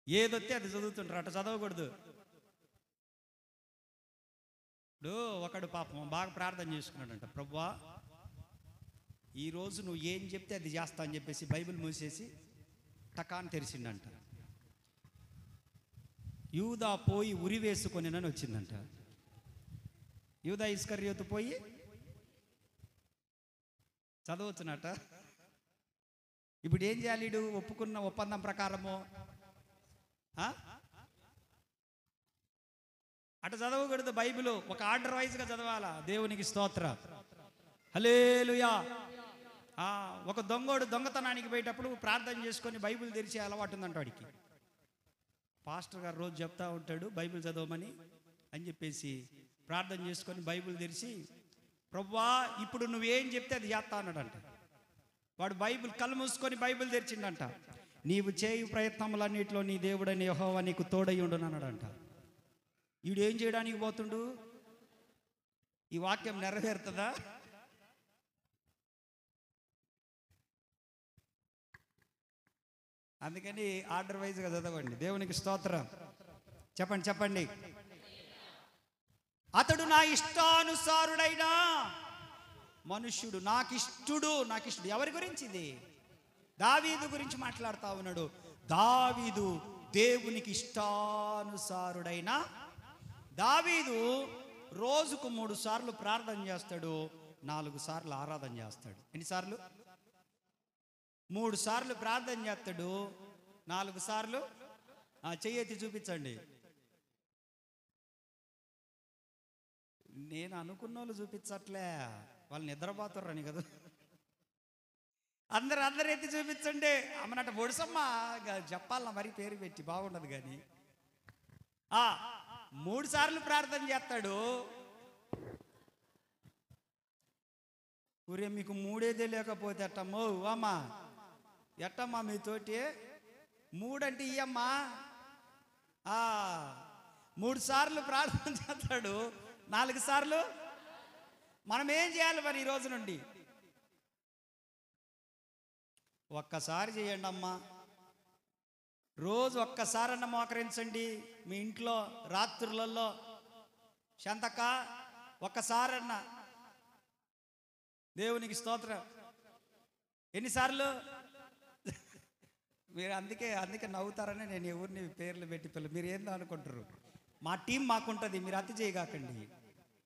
ఏదొస్తే అది చదువుతుంటారు, అట్లా చదవకూడదు. ఇప్పుడు ఒకడు పాపం బాగా ప్రార్థన చేసుకున్నాడంట, ప్రభువా ఈరోజు నువ్వు ఏం చెప్తే అది చేస్తా అని చెప్పేసి బైబిల్ మూసేసి టకాన్ తెరిచిండంట. యూదా పోయి ఉరి వేసుకొనినని వచ్చిందంట. యూదా ఇస్కరియోతు పోయి చదవచ్చునట. ఇప్పుడు ఏం చేయాలి? వీడు ఒప్పుకున్న ఒప్పందం ప్రకారము అటు చదవకూడదు. బైబిల్ ఒక ఆర్డర్ వైజ్గా చదవాలా. దేవునికి స్తోత్ర, హల్లెలూయా. ఒక దొంగోడు దొంగతనానికి పోయేటప్పుడు ప్రార్థన చేసుకొని బైబిల్ తెరిచే అలవాటు ఉందంట వాడికి. పాస్టర్ గారు రోజు చెప్తా ఉంటాడు బైబిల్ చదవమని అని చెప్పేసి ప్రార్థన చేసుకొని బైబిల్ తెరిచి, ప్రభువా ఇప్పుడు నువ్వేం చెప్తే అది చేస్తా అన్నాడంట. వాడు బైబిల్ కళ్ళు మూసుకొని బైబిల్ తెరిచిండంట. నీవు చేయు ప్రయత్నములన్నిటిలో నీ దేవుడని యెహోవా నీకు తోడై ఉండును అన్నాడంట. వీడు ఏం చేయడానికి పోతుండు? ఈ వాక్యం నెరవేరుతుందా? అందుకని ఆర్డర్ వైజ్గా చదవండి. దేవునికి స్తోత్రం. చెప్పండి చెప్పండి. అతడు నా ఇష్టానుసారుడైన మనుష్యుడు, నాకిష్టుడు. ఎవరి గురించి ఇది? దావీదు గురించి మాట్లాడుతా ఉన్నాడు. దావీదు దేవునికి ఇష్టానుసారుడైన దావీదు రోజుకు 3 సార్లు ప్రార్థన చేస్తాడు, 4 సార్లు ఆరాధన చేస్తాడు. ఎన్నిసార్లు? 3 సార్లు ప్రార్థన చేస్తాడు, 4 సార్లు చెయ్యెత్తి చూపించండి. నేను అనుకున్న వాళ్ళు చూపించట్లే, వాళ్ళు నిద్రపోతారని కదా. అందరు ఎత్తి చూపించండి. అమ్మనట ఒడిసమ్మ చెప్పాలన్నా మరి పేరు పెట్టి బాగుండదు. కానీ 3 సార్లు ప్రార్థన చేస్తాడు. ఊరే మీకు 3 లేకపోతే ఎట్టమ్మో అమ్మా, ఎట్టమ్మా మీతోటి 3 అంటే ఇయ్యమ్మా. 3 సార్లు ప్రార్థన చేస్తాడు, 4 సార్లు. మనం ఏం చేయాలి మరి ఈ రోజు నుండి? ఒక్కసారి చేయండి అమ్మా. రోజు ఒక్కసారన్న మోకరించండి. మీ ఇంట్లో రాత్రులలో శాంతక ఒక్కసారన్న. దేవునికి స్తోత్రం. ఎన్నిసార్లు? మీరు అందుకే నవ్వుతారని నేను ఎవరిని పేర్లు పెట్టి మీరు ఏందో అనుకుంటారు. మా టీం మాకుంటుంది, మీరు అతి చేయగాకండి.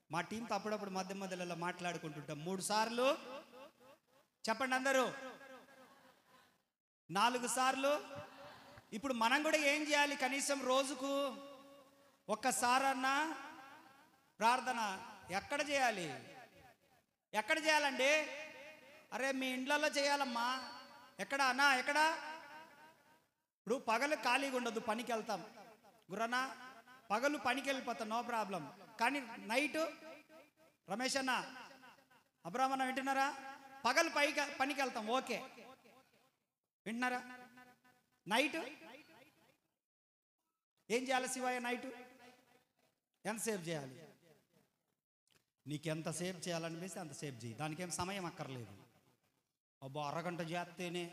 మా టీంతో అప్పుడప్పుడు మధ్యలో మాట్లాడుకుంటుంటాం. 3 సార్లు చెప్పండి అందరూ. 4 సార్లు. ఇప్పుడు మనం కూడా ఏం చేయాలి? కనీసం రోజుకు ఒక్కసారన్నా ప్రార్థన ఎక్కడ చేయాలి? ఎక్కడ చేయాలండి? అరే మీ ఇండ్లలో చేయాలమ్మా. ఎక్కడ అన్నా? ఎక్కడ? ఇప్పుడు పగలు ఖాళీగా ఉండదు, పనికి వెళ్తాం. గురన్నా పగలు పనికి వెళ్ళిపోతాం, నో ప్రాబ్లం. కానీ నైటు రమేష్ అన్న, అబ్రాహ్మణ వింటున్నారా? పగలు పనికి వెళ్తాం, ఓకే. వింటున్నారా? నైటు ఏం చేయాలి శివయ్య? నైటు ఎంతసేపు చేయాలి? నీకు ఎంతసేపు చేయాలనిపిస్తే అంతసేపు చేయి, దానికి ఏం సమయం అక్కర్లేదు. అబ్బా అరగంట చేస్తేనే,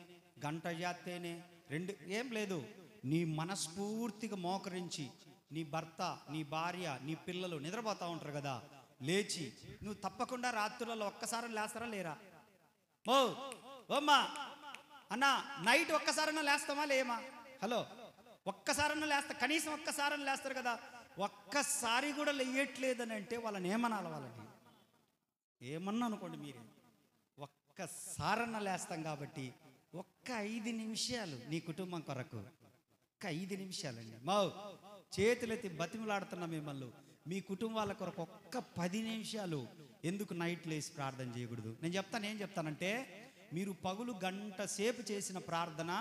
గంట చేస్తేనే, 2 ఏం లేదు. నీ మనస్ఫూర్తిగా మోకరించి, నీ భర్త, నీ భార్య, నీ పిల్లలు నిద్రపోతూ ఉంటారు కదా, లేచి నువ్వు తప్పకుండా రాత్రులలో ఒక్కసారి లేస్తారా లేరా? ఓమ్మా అన్నా, నైట్ ఒక్కసారన్నా లేస్తామా లేమా? హలో, ఒక్కసారన్నా లేస్తా, కనీసం ఒక్కసారన్నా లేస్తారు కదా. ఒక్కసారి కూడా లేయట్లేదని అంటే వాళ్ళని ఏమనాలి? వాళ్ళని ఏమన్నా అనుకోండి మీరే. ఒక్కసారన్నా లేస్తాం కాబట్టి ఒక్క 5 నిమిషాలు నీ కుటుంబం కొరకు, ఒక్క 5 నిమిషాలండి. చేతులెత్తి బతిమలాడుతున్నా మిమ్మల్ని, మీ కుటుంబాల కొరకు ఒక్క 10 నిమిషాలు ఎందుకు నైట్ లేసి ప్రార్థన చేయకూడదు? నేను ఏం చెప్తానంటే, మీరు పగులు గంట సేపు చేసిన ప్రార్థన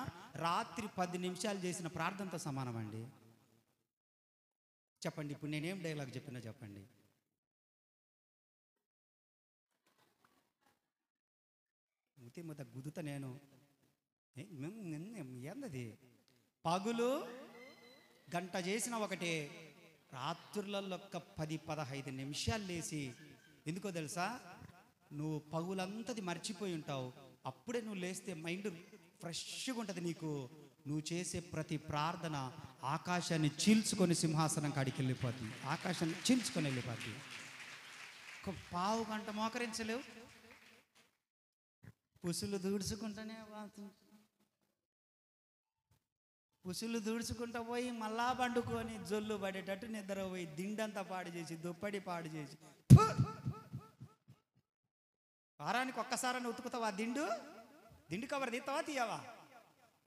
రాత్రి 10 నిమిషాలు చేసిన ప్రార్థనతో సమానం అండి. చెప్పండి, ఇప్పుడు నేనేం డైలాగ్ చెప్పినా చెప్పండి. ముత గుదుత నేను ఏందది? పగులు గంట చేసిన ఒకటే, రాత్రులలో 10-15 నిమిషాలు లేచి. ఎందుకో తెలుసా? నువ్వు పగులంతది మర్చిపోయి ఉంటావు. అప్పుడే నువ్వు లేస్తే మైండ్ ఫ్రెష్గా ఉంటుంది. నీకు నువ్వు చేసే ప్రతి ప్రార్థన ఆకాశాన్ని చీల్చుకొని సింహాసనం కాడికి వెళ్ళిపోద్ది. ఆకాశాన్ని చీల్చుకొని వెళ్ళిపోద్ది. ఒక పావు గంట మోకరించలేవు, పుసులు దూడ్చుకుంటానే పుసులు దూడ్చుకుంటా పోయి మళ్ళా పండుకొని జొల్లు పడేటట్టు నిద్ర పోయి దిండంతా పాడు చేసి దుప్పటి పాడు చేసి వారానికి ఒక్కసారి ఉతుకుతావా? దిండు కవర్ తీస్తావా తీయవా?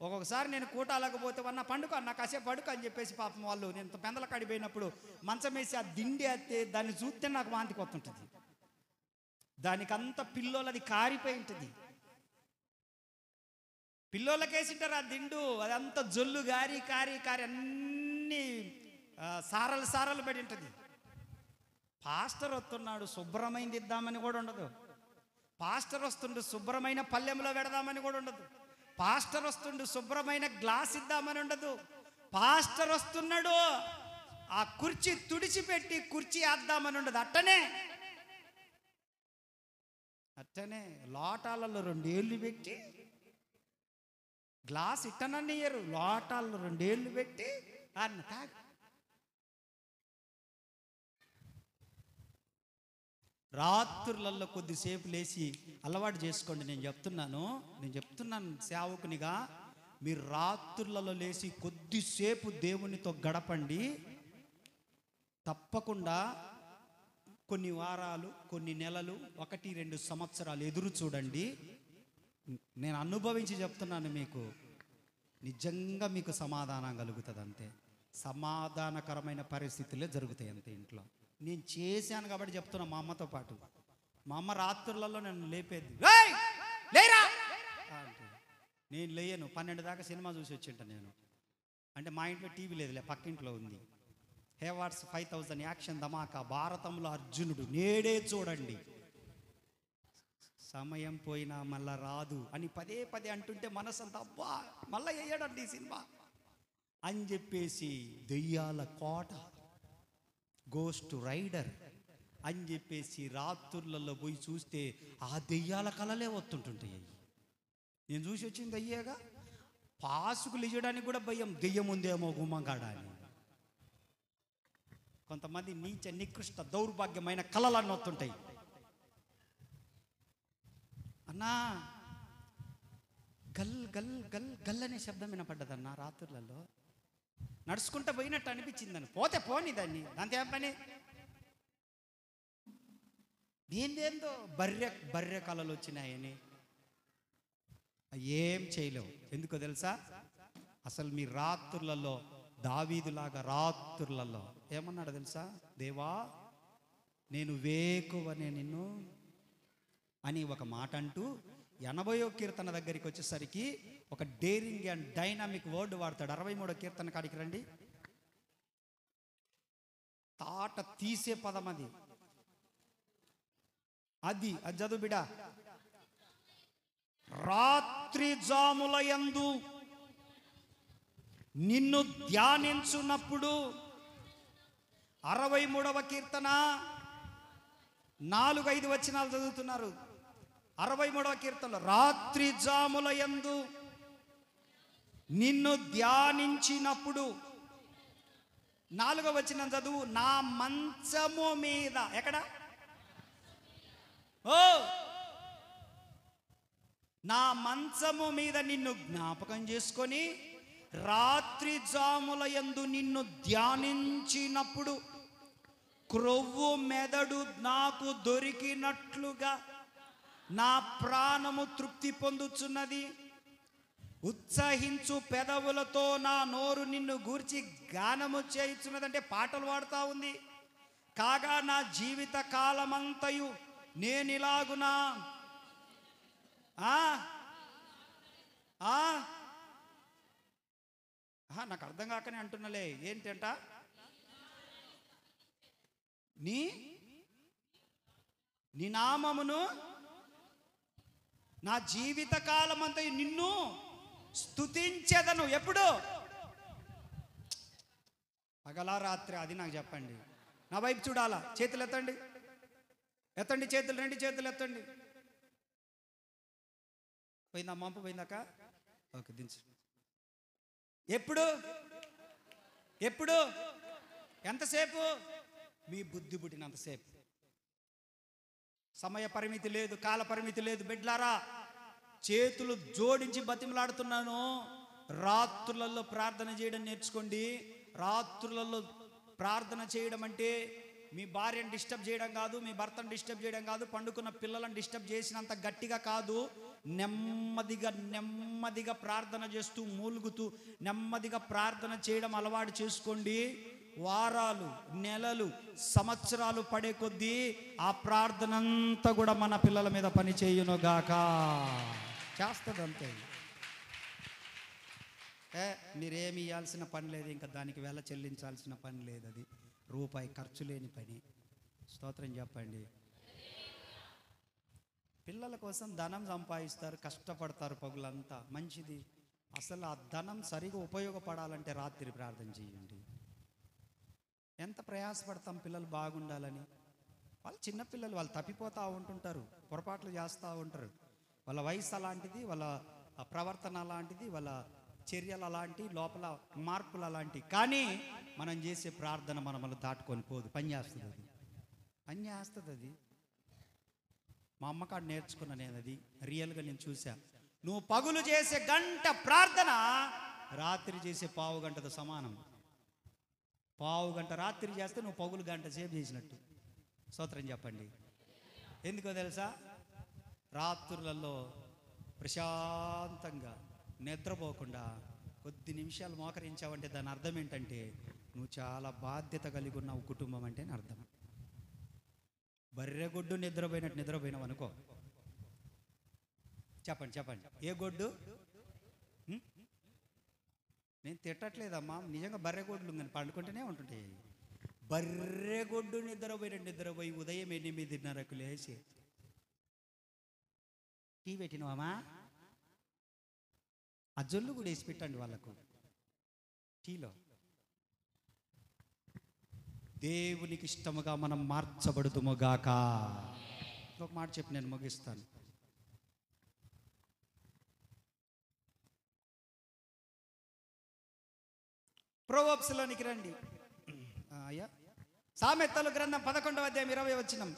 ఒక్కొక్కసారి నేను కూటాలకపోతే వన్న పండుగ అన్న కాసేపు పడుక అని చెప్పేసి పాపం వాళ్ళు నేను పెందల కాడిపోయినప్పుడు మంచం వేసి ఆ దిండి ఎత్తే దాన్ని చూస్తే నాకు వాంతి కొత్తుంటుంది. దానికంతా పిల్లోలది కారిపోయి ఉంటుంది. పిల్లోలకేసింటారు ఆ దిండు, అదంతా జొల్లు గారి కారి కారి అన్నీ సారలు పడి ఉంటుంది. పాస్టర్ వస్తున్నాడు శుభ్రమైంది ఇద్దామని కూడా ఉండదు. పాస్టర్ వస్తుండు శుభ్రమైన పల్లెంలో పెడదామని కూడా ఉండదు. పాస్టర్ వస్తుండు శుభ్రమైన గ్లాస్ ఇద్దామని ఉండదు. పాస్టర్ వస్తున్నాడు ఆ కుర్చీ తుడిచిపెట్టి కుర్చీ వేద్దామని ఉండదు. అట్టనే లోటాలలో 2 ఏళ్ళు పెట్టి గ్లాస్ ఇట్టనన్నయ్యారు. లోటాలలో 2 ఏళ్ళు పెట్టి అన్న తాగు. రాత్రులలో కొద్దిసేపు లేచి అలవాటు చేసుకోండి. నేను చెప్తున్నాను సేవకునిగా, మీరు రాత్రులలో లేచి కొద్దిసేపు దేవునితో గడపండి. తప్పకుండా కొన్ని వారాలు, కొన్ని నెలలు, 1-2 సంవత్సరాలు ఎదురు చూడండి. నేను అనుభవించి చెప్తున్నాను మీకు, నిజంగా మీకు సమాధానం కలుగుతుంది. అంతే, సమాధానకరమైన పరిస్థితులే జరుగుతాయి అంతే ఇంట్లో. నేను చేశాను కాబట్టి చెప్తున్నా. మా అమ్మతో పాటు మా అమ్మ రాత్రులలో నన్ను లేపేది, లేరా అంటే నేను లేయను. 12 దాకా సినిమా చూసి వచ్చింట నేను. అంటే మా ఇంట్లో టీవీ లేదులే, పక్కింట్లో ఉంది. హేవార్డ్స్ 5000 యాక్షన్ ధమాకా, భారతంలో అర్జునుడు, నేడే చూడండి. సమయం పోయినా మళ్ళా రాదు అని పదే అంటుంటే మనసంతా అబ్బా మళ్ళా వేయడండి ఈ సినిమా అని చెప్పేసి, దెయ్యాల కోట, గోస్ట్ రైడర్ అని చెప్పేసి రాత్రులలో పోయి చూస్తే ఆ దెయ్యాల కళలే వస్తుంటుంటాయి. నేను చూసి వచ్చింది అయ్యేగా. పాసుకులు ఇవ్వడానికి కూడా భయం, దెయ్యం ఉందేమో గుమ్మంగాడ అని. కొంతమంది నీచ నికృష్ట దౌర్భాగ్యమైన కళలన్నీ వస్తుంటాయి. అన్నా గల్ గల్ గల్ గల్ అనే శబ్దం వినపడ్డదన్నా రాత్రులలో. నడుచుకుంటూ పోయినట్టు అనిపించిందని. పోతే పోని దాన్ని, దాంతో ఏం పని? ఏందేందో బర్రె కళలు వచ్చినాయని ఏం చేయలేవు. ఎందుకో తెలుసా? అసలు మీ రాత్రులలో దావీదులాగా రాత్రులలో ఏమన్నాడు తెలుసా? దేవా నేను వేకువనే నిన్ను అని ఒక మాట అంటూ 80వ కీర్తన దగ్గరికి వచ్చేసరికి ఒక డేరింగ్ అండ్ డైనామిక్ వర్డ్ వాడతాడు. 63వ కీర్తన కాడికి రండి. తాట తీసే పదం అది చదువు బిడా. రాత్రి జాముల యందు నిన్ను ధ్యానించున్నప్పుడు, 63వ కీర్తన 4-5 వచనాలు చదువుతున్నారు. 63వ కీర్తనలో రాత్రి జాముల యందు నిన్ను ధ్యానించినప్పుడు, 4వ వచనం చదువు. నా మంచము మీద, ఎక్కడ? నా మంచము మీద నిన్ను జ్ఞాపకం చేసుకొని రాత్రి జాముల యందు నిన్ను ధ్యానించినప్పుడు క్రొవ్వు మెదడు నాకు దొరికినట్లుగా నా ప్రాణము తృప్తి పొందుచున్నది. ఉత్సహించు పెదవులతో నా నోరు నిన్ను గూర్చి గానము చేయుచున్నదంటే పాటలు పాడుతూ ఉంది. కాగా నా జీవిత కాలమంతయు నేనిలాగునా నాకు అర్థం కాకనే అంటున్నలే. ఏంటంట? నీ నామమును నా జీవిత కాలమంతా నిన్ను స్తుతించెదను. ఎప్పుడు? పగలా రాత్రి? అది నాకు చెప్పండి. నా వైపు చూడాలా? చేతులు ఎత్తండి, చేతులు, 2 చేతులు ఎత్తండి. పోయిందా మంపు? పోయిందాక? ఓకే, దించు. ఎప్పుడు ఎప్పుడు ఎంతసేపు? మీ బుద్ధి పుట్టినంతసేపు. సమయ పరిమితి లేదు, కాల పరిమితి లేదు. బిడ్లారా, చేతులు జోడించి బతిమలాడుతున్నాను, రాత్రులలో ప్రార్థన చేయడం నేర్చుకోండి. రాత్రులలో ప్రార్థన చేయడం అంటే మీ భార్యను డిస్టర్బ్ చేయడం కాదు, మీ భర్తను డిస్టర్బ్ చేయడం కాదు, పండుకున్న పిల్లలను డిస్టర్బ్ చేసినంత గట్టిగా కాదు. నెమ్మదిగా నెమ్మదిగా ప్రార్థన చేస్తూ మూలుగుతూ నెమ్మదిగా ప్రార్థన చేయడం అలవాటు చేసుకోండి. వారాలు, నెలలు, సంవత్సరాలు పడే కొద్దీ ఆ ప్రార్థన అంతా కూడా మన పిల్లల మీద పని చేయునుగాక. చేస్తుంది అంతే. మీరేమి ఇవ్వాల్సిన పని లేదు, ఇంకా దానికి వెల చెల్లించాల్సిన పని లేదు. అది రూపాయి ఖర్చు లేని పని. స్తోత్రం చెప్పండి. పిల్లల కోసం ధనం సంపాదిస్తారు, కష్టపడతారు పగులంతా, మంచిది. అసలు ఆ ధనం సరిగా ఉపయోగపడాలంటే రాత్రి ప్రార్థన చేయండి. ఎంత ప్రయాసపడతాం పిల్లలు బాగుండాలని. వాళ్ళు చిన్నపిల్లలు, వాళ్ళు తప్పిపోతూ ఉంటుంటారు, పొరపాట్లు చేస్తూ ఉంటారు. వాళ్ళ వయసు అలాంటిది, వాళ్ళ ప్రవర్తన అలాంటిది, వాళ్ళ చర్యలు అలాంటి, లోపల మార్పులు అలాంటివి. కానీ మనం చేసే ప్రార్థన మనల్ని దాటుకొని పోదు, పనిచేస్తుంది. అది పనిచేస్తుంది. అది మా అమ్మకాడు నేర్చుకున్నా నేను. అది రియల్గా నేను చూసా. నువ్వు పగులు చేసే గంట ప్రార్థన రాత్రి చేసే పావు గంటతో సమానం. పావు గంట రాత్రి చేస్తే నువ్వు పగులు గంట సేపు చేసినట్టు. స్తోత్రం చెప్పండి. ఎందుకో తెలుసా? రాత్రులలో ప్రశాంతంగా నిద్రపోకుండా కొద్ది నిమిషాలు మోకరించావంటే దాని అర్థం ఏంటంటే నువ్వు చాలా బాధ్యత కలిగి ఉన్నావు కుటుంబం అంటే అర్థం. బర్రెగొడ్డు నిద్రపోయినట్టు నిద్రపోయినావు అనుకో. చెప్పండి చెప్పండి, ఏ గొడ్డు? నేను తిట్టట్లేదమ్మా, నిజంగా బర్రెగొడ్లు కానీ పండుకుంటూనే ఉంటుంటాయి. బర్రెగొడ్డు నిద్రపోయి ఉదయం 8:30కు లేచి టీ పెట్టినవామా, ఆ జొల్లు కూడా వేసి పెట్టండి వాళ్ళకు టీలో. దేవునికి ఇష్టముగా మనం మార్చబడుతుముగాక. ఒక మాట చెప్పి నేను ముగిస్తాను. ప్రొవర్బ్స్లోనికి రండి అయ్యా. సామెతలు గ్రంథం 11వ అధ్యాయం 20వ వచనం.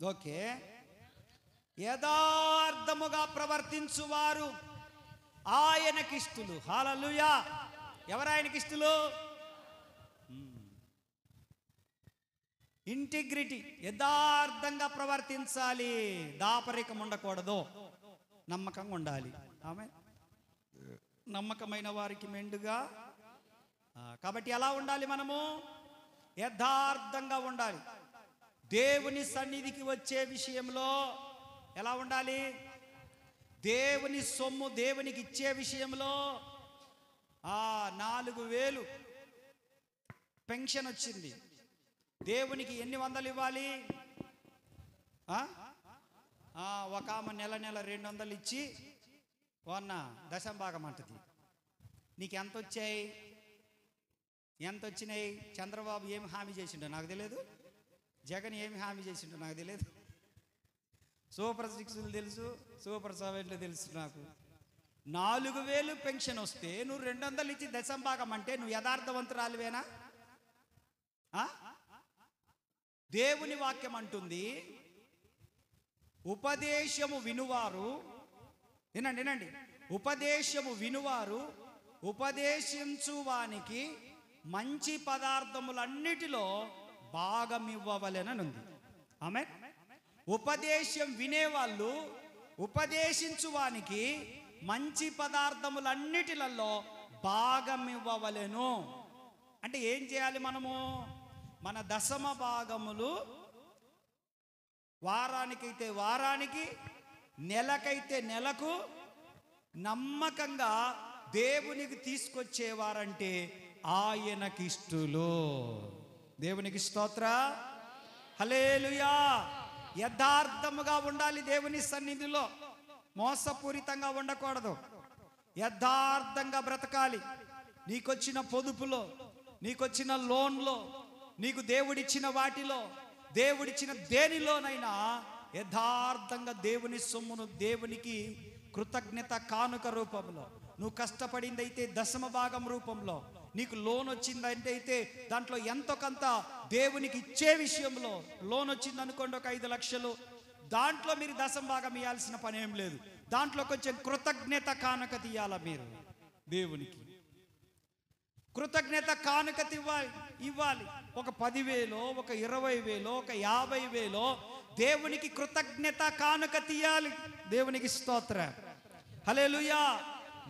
ఓకే. యథార్థముగా ప్రవర్తించువారు ఆయనకిష్టులు. హల్లెలూయా. ఎవరు ఆయనకిష్టులు? ఇంటిగ్రిటీ, యథార్థంగా ప్రవర్తించాలి, దాపరికం ఉండకూడదు, నమ్మకంగా ఉండాలి. ఆమె నమ్మకమైన వారికి మెండుగా. కాబట్టి ఎలా ఉండాలి? మనము యథార్థంగా ఉండాలి. దేవుని సన్నిధికి వచ్చే విషయంలో ఎలా ఉండాలి? దేవుని సొమ్ము దేవునికి ఇచ్చే విషయంలో 4,000 పెన్షన్ వచ్చింది. దేవునికి ఎన్ని వందలు ఇవ్వాలి? ఒక ఆమె నెల 200 ఇచ్చి దశంభాగం అంటది. నీకు ఎంత వచ్చాయి? ఎంత వచ్చినాయి? చంద్రబాబు ఏమి హామీ చేసిండో నాకు తెలియదు, జగన్ ఏమి హామీ చేసిండో నాకు తెలియదు, సూపర్ 6 తెలుసు, సూపర్ 7 తెలుసు నాకు. 4,000 పెన్షన్ వస్తే నువ్వు 200 ఇచ్చి దశంభాగం అంటే నువ్వు యథార్థవంతురాలివేనా? దేవుని వాక్యం అంటుంది, ఉపదేశము వినువారు, వినండి, ఉపదేశము వినువారు ఉపదేశించువానికి మంచి పదార్థములన్నిటిలో భాగమివ్వవలెననుంది. ఆమేన్. ఉపదేశం వినేవాళ్ళు ఉపదేశించువానికి మంచి పదార్థములన్నిటిలలో భాగమివ్వవలెను. అంటే ఏం చేయాలి? మనము మన దశమ భాగములు వారానికైతే వారానికి, నెలకైతే నెలకు నమ్మకంగా దేవునికి తీసుకొచ్చేవారంటే ఆయనకి ఇష్టలు. దేవునికి స్తోత్ర. హల్లెలూయా. యథార్థముగా ఉండాలి దేవుని సన్నిధిలో, మోసపూరితంగా ఉండకూడదు, యథార్థంగా బ్రతకాలి. నీకొచ్చిన పొదుపులో, నీకొచ్చిన లోన్లో, నీకు దేవుడిచ్చిన వాటిలో, దేవుడిచ్చిన దేనిలోనైనా యథార్థంగా దేవుని సొమ్మును దేవునికి కృతజ్ఞత కానుక రూపంలో, నువ్వు కష్టపడిందైతే దశమ భాగం రూపంలో, నీకు లోన్ వచ్చిందంటే అయితే దాంట్లో ఎంతో కొంత దేవునికి ఇచ్చే విషయంలో, లోన్ వచ్చింది అనుకోండి ఒక 5 లక్షలు, దాంట్లో మీరు దశమ భాగం ఇవ్వాల్సిన పని ఏం లేదు. దాంట్లో కొంచెం కృతజ్ఞత కానుక తీయాల మీరు దేవునికి. కృతజ్ఞత కానుక ఇవ్వాలి. ఒక 10,000, ఒక 20,000, ఒక 50,000 దేవునికి కృతజ్ఞత కానుక తీయాలి. దేవునికి స్తోత్రం, హల్లెలూయా.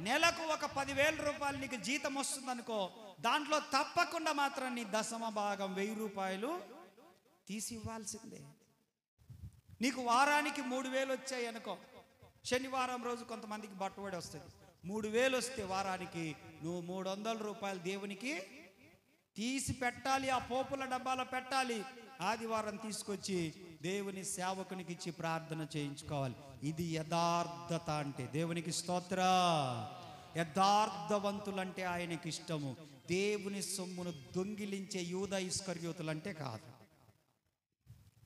నెలకు ఒక 10,000 రూపాయలు నీకు జీతం వస్తుంది అనుకో, దాంట్లో తప్పకుండా మాత్రం నీ దశమ భాగం 1,000 రూపాయలు తీసి ఇవ్వాల్సిందే. నీకు వారానికి 3,000 వచ్చాయి అనుకో, శనివారం రోజు కొంతమందికి బట్టుబడి వస్తుంది, 3,000 వస్తే వారానికి నువ్వు 300 రూపాయలు దేవునికి తీసి పెట్టాలి, ఆ పోపుల డబ్బాలో పెట్టాలి. ఆదివారం తీసుకొచ్చి దేవుని సేవకునికి ఇచ్చి ప్రార్థన చేయించుకోవాలి. ఇది యథార్థత అంటే. దేవునికి స్తోత్ర. యథార్థవంతులంటే ఆయనకి ఇష్టము. దేవుని సొమ్మును దొంగిలించే యూదా ఇస్కరియోతులంటే కాదు.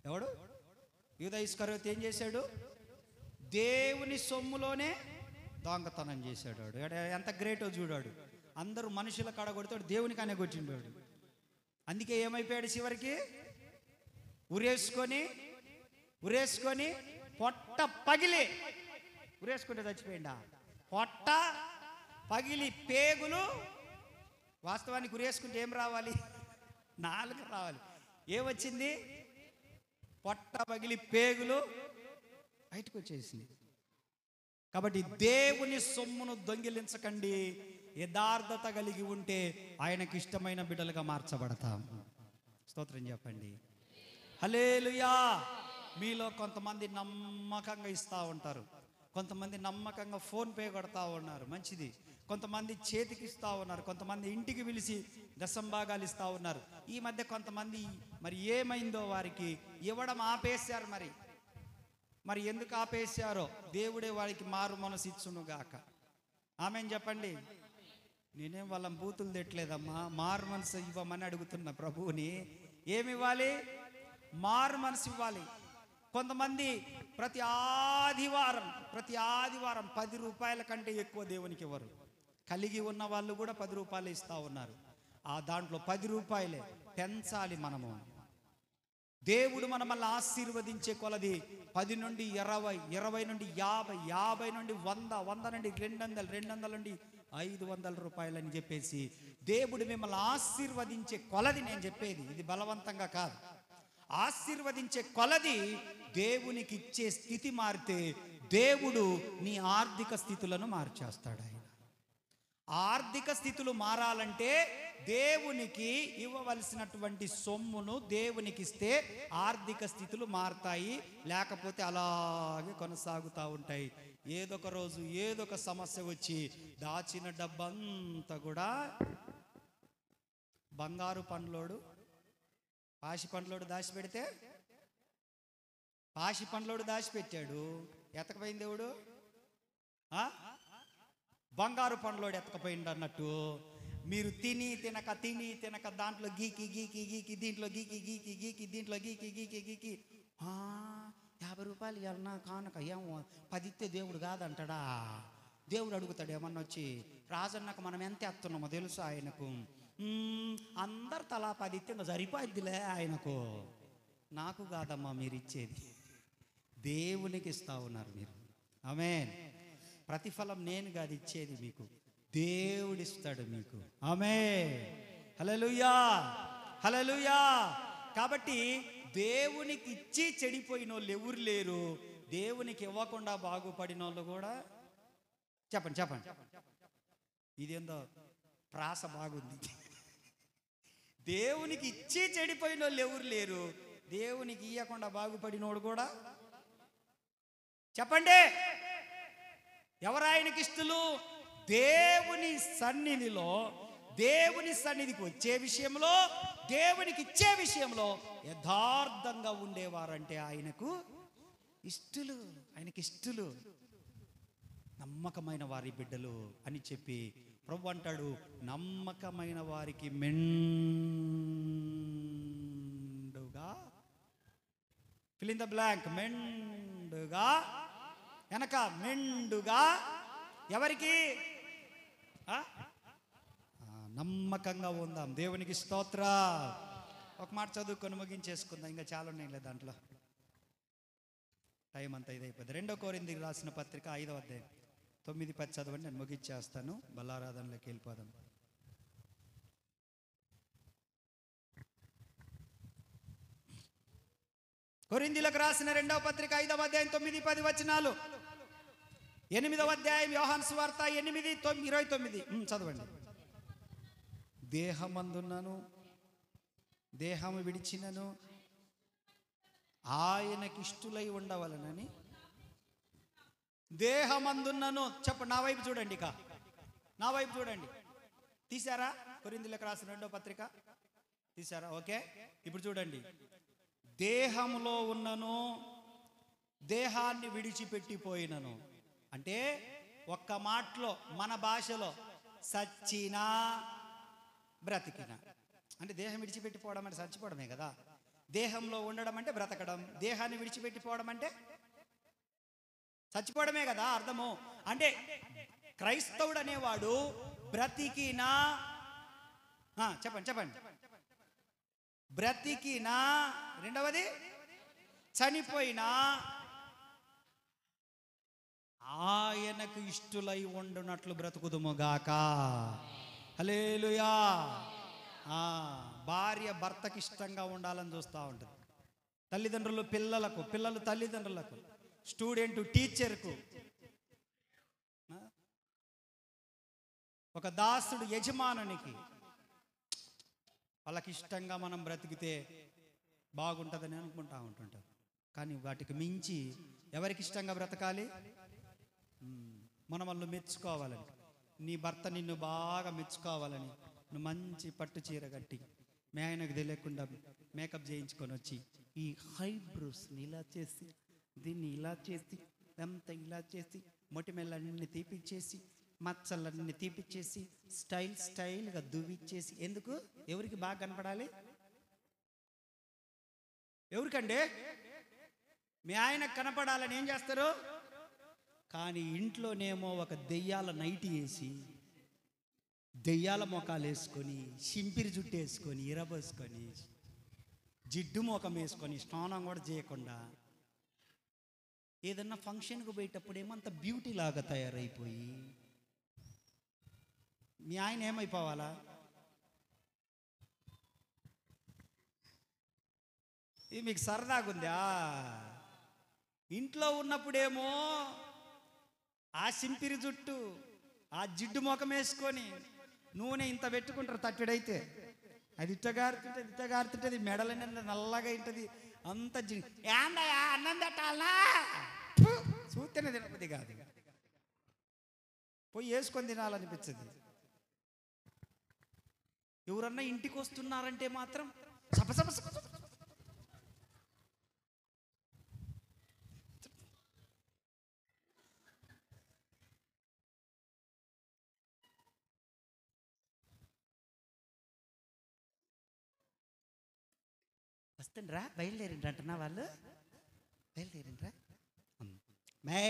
ఎవడు యూదా ఇస్కరియోతు ఏం చేశాడు? దేవుని సొమ్ములోనే దొంగతనం చేశాడు. ఎంత గ్రేటో చూడాడు. అందరూ మనుషుల కాడ కొడతాడు, దేవునికి అనే కొట్టిండాడు. అందుకే ఏమైపోయాడు చివరికి? ఉరేసుకొని పొట్ట పగిలి, ఉరేసుకుంటే చచ్చిపోయిందా? పొట్ట పగిలి పేగులు, వాస్తవానికి ఉరేసుకుంటే ఏం రావాలి? 4 రావాలి. ఏమొచ్చింది? పొట్ట పగిలి పేగులు బయటకు వచ్చేసింది. కాబట్టి దేవుని సొమ్మును దొంగిలించకండి. యథార్థత కలిగి ఉంటే ఆయనకి ఇష్టమైన బిడ్డలుగా మార్చబడతాం. స్తోత్రం చెప్పండి, హల్లెలూయా. మీలో కొంతమంది నమ్మకంగా ఇస్తూ ఉంటారు, కొంతమంది నమ్మకంగా ఫోన్పే కొడతా ఉన్నారు, మంచిది. కొంతమంది చేతికి ఇస్తూ ఉన్నారు, కొంతమంది ఇంటికి పిలిచి దశంభాగాలు ఇస్తూ ఉన్నారు. ఈ మధ్య కొంతమంది మరి ఏమైందో వారికి ఇవ్వడం ఆపేశారు. మరి ఎందుకు ఆపేశారో దేవుడే వారికి మారు మనసు ఇచ్చునుగాక. ఆమెన్ చెప్పండి. నేనేం వాళ్ళ బూతులు తిట్టలేదమ్మా, మారు మనసు ఇవ్వమని అడుగుతున్న ప్రభువుని. ఏమి ఇవ్వాలి? మారు మనసు ఇవ్వాలి. కొంతమంది ప్రతి ఆదివారం 10 రూపాయల కంటే ఎక్కువ దేవునికి ఇవ్వరు. కలిగి ఉన్న వాళ్ళు కూడా 10 రూపాయలు ఇస్తూ ఉన్నారు. ఆ దాంట్లో 10 రూపాయలే పెంచాలి మనము. దేవుడు మనల్ని ఆశీర్వదించే కొలది 10 నుండి 20, 20 నుండి 50, 50 నుండి 100, 100 నుండి 200, 200 నుండి 500 రూపాయలు అని చెప్పేసి దేవుడు మిమ్మల్ని ఆశీర్వదించే కొలది నేను చెప్పేది. ఇది బలవంతంగా కాదు. ఆశీర్వదించే కొలది దేవునికి ఇచ్చే స్థితి మారితే దేవుడు నీ ఆర్థిక స్థితులను మార్చేస్తాడు. ఆయన ఆర్థిక స్థితులు మారాలంటే దేవునికి ఇవ్వవలసినటువంటి సొమ్మును దేవునికి ఇస్తే ఆర్థిక స్థితులు మారుతాయి. లేకపోతే అలాగే కొనసాగుతూ ఉంటాయి. ఏదొక రోజు ఏదొక సమస్య వచ్చి దాచిన డబ్బంతా కూడా బంగారు పండ్లోడు పాషి పండ్లోడు దాచిపెడితే పాషి పండ్లోడు దాచిపెట్టాడు, ఎతకపోయింది దేవుడు. బంగారు పండ్లోడు ఎతకపోయింది అన్నట్టు మీరు తిని తినక దాంట్లో గీకి దీంట్లో గీకి దీంట్లో గీకి 50 రూపాయలు ఇవ్వాలన్నా కానుక ఏమో 10 ఇస్తే దేవుడు కాదంటాడా? దేవుడు అడుగుతాడు ఏమన్నా వచ్చి, రాజన్నకు మనం ఎంత ఎత్తున్నామో తెలుసు ఆయనకు. అందరు తలా 10 ఇస్తే సరిపోద్దిలే ఆయనకు. నాకు కాదమ్మా మీరు ఇచ్చేది, దేవునికి ఇస్తా ఉన్నారు మీరు. ఆమేన్. ప్రతిఫలం నేను కాదు ఇచ్చేది, మీకు దేవుడిస్తాడు మీకు. ఆమేన్, హల్లెలూయా, హల్లెలూయా. కాబట్టి దేవునికి ఇచ్చి చెడిపోయిన వాళ్ళు ఎవరు లేరు. దేవునికి ఇవ్వకుండా బాగుపడిన వాళ్ళు కూడా. చెప్పండి. ఇదేందో ప్రాస బాగుంది. దేవునికి ఇచ్చి చెడిపోయిన వాళ్ళు ఎవరు లేరు. దేవునికి ఇవ్వకుండా బాగుపడినోడు కూడా. చెప్పండి, ఎవరు ఆయనకి ఇష్టలు? దేవుని సన్నిధిలో, దేవుని సన్నిధికి వచ్చే విషయంలో, దేవునికి ఇచ్చే విషయంలో యథార్థంగా ఉండేవారంటే ఆయనకు ఇష్టలు. ఆయనకి ఇష్టలు, నమ్మకమైన వారి బిడ్డలు అని చెప్పి ప్రభు అంటాడు, నమ్మకమైన వారికి మెండుగా, ఫిల్ ఇన్ ద బ్లాంక్, మెండుగా మెండుగా, వెనక మెండుగా. ఎవరికి? నమ్మకంగా ఉందాం. దేవునికి స్తోత్ర. ఒక మాట చదువుకొని ముగించేసుకుందాం, ఇంకా చాలా ఉన్నాయి దాంట్లో, టైం అంతా ఇదైపోయింది. 2 కొరింథీయులకు రాసిన పత్రిక 5వ అధ్యాయం 9-10 చదవండి, నేను ముగించేస్తాను. బలారాధనలోకి వెళ్ళిపోదాం. కొరింథీయులకు రాసిన 2వ పత్రిక 5వ అధ్యాయం 9-10 వచనాలు. 8వ అధ్యాయం యోహాను సువార్త 8:29 చదవండి. దేహమందున్నను దేహము విడిచినను ఆయనకిష్టులై ఉండవలనని. దేహమందున్నను చెప్పండి, నా వైపు చూడండి, ఇక నా వైపు చూడండి. తీశారా? కొరింథీయులకు రాసిన 2వ పత్రిక తీశారా? ఓకే, ఇప్పుడు చూడండి. దేహంలో ఉన్నను దేహాన్ని విడిచిపెట్టిపోయినను అంటే ఒక్క మాటలో మన భాషలో సచ్చినా బ్రతికినా. అంటే దేహం విడిచిపెట్టిపోవడం అంటే చచ్చిపోవడమే కదా. దేహంలో ఉండడం అంటే బ్రతకడం, దేహాన్ని విడిచిపెట్టిపోవడం అంటే చచ్చిపోవడమే కదా అర్థము. అంటే క్రైస్తవుడు అనేవాడు బ్రతికినా, చెప్పండి, బ్రతికినా, రెండవది చనిపోయినా ఆయనకు ఇష్టులై ఉండునట్లు బ్రతుకుదుముగాక. హల్లెలూయా. భార్య భర్తకి ఇష్టంగా ఉండాలని చూస్తూ ఉంటుంది. తల్లిదండ్రులు పిల్లలకు, పిల్లలు తల్లిదండ్రులకు, స్టూడెంట్ టీచర్కు, ఒక దాసుడు యజమానునికి. వాళ్ళకి ఇష్టంగా మనం బ్రతికితే బాగుంటుందని అనుకుంటా ఉంటుంటారు. కానీ వాటికి మించి ఎవరికి ఇష్టంగా బ్రతకాలి? మనం వాళ్ళు మెచ్చుకోవాలని, నీ భర్త నిన్ను బాగా మెచ్చుకోవాలని నువ్వు మంచి పట్టు చీర కట్టి మీ ఆయనకు తెలియకుండా మేకప్ చేయించుకొని వచ్చి ఈ హైబ్రోస్ని ఇలా చేసి, దీన్ని ఇలా చేసి, అంతా ఇలా చేసి, మొటిమెళ్ళన్నీ తీపిచ్చేసి, మచ్చలన్నీ తీపిచ్చేసి, స్టైల్గా దువ్విచ్చేసి. ఎందుకు? ఎవరికి బాగా కనపడాలి? ఎవరికండి? మీ ఆయనకు కనపడాలని ఏం చేస్తారు? కానీ ఇంట్లోనేమో ఒక దెయ్యాల నైటి వేసి, దెయ్యాల మొఖాలు వేసుకొని, సింపిరి జుట్టు వేసుకొని, ఇరబోసుకొని, జిడ్డు మొఖం వేసుకొని, స్నానం కూడా చేయకుండా ఏదన్నా ఫంక్షన్కి పోయేటప్పుడు ఏమంత బ్యూటీ లాగా తయారైపోయి మీ ఆయన ఏమైపోవాలా? ఇది మీకు సరదాగుందా? ఇంట్లో ఉన్నప్పుడేమో ఆ సింపిరి జుట్టు, ఆ జిడ్డు ముఖం వేసుకొని నూనె ఇంత పెట్టుకుంటారు తట్టెడైతే, అది ఇట్టగారుతుంటది, మెడలని నల్లగా ఉంటుంది, అంత ఏందయ్యా అన్నం పెట్టాలనా చూస్తేనే తినబుద్ధి కాదు, పోయి వేసుకొని తినాలనిపించదు. ఎవరన్నా ఇంటికి వస్తున్నారంటే మాత్రం సపసప వస్తుండ్రా, బయలుదేరిండ్రా అంటున్నా వాళ్ళు, బయలుదేరిండ్రా. మే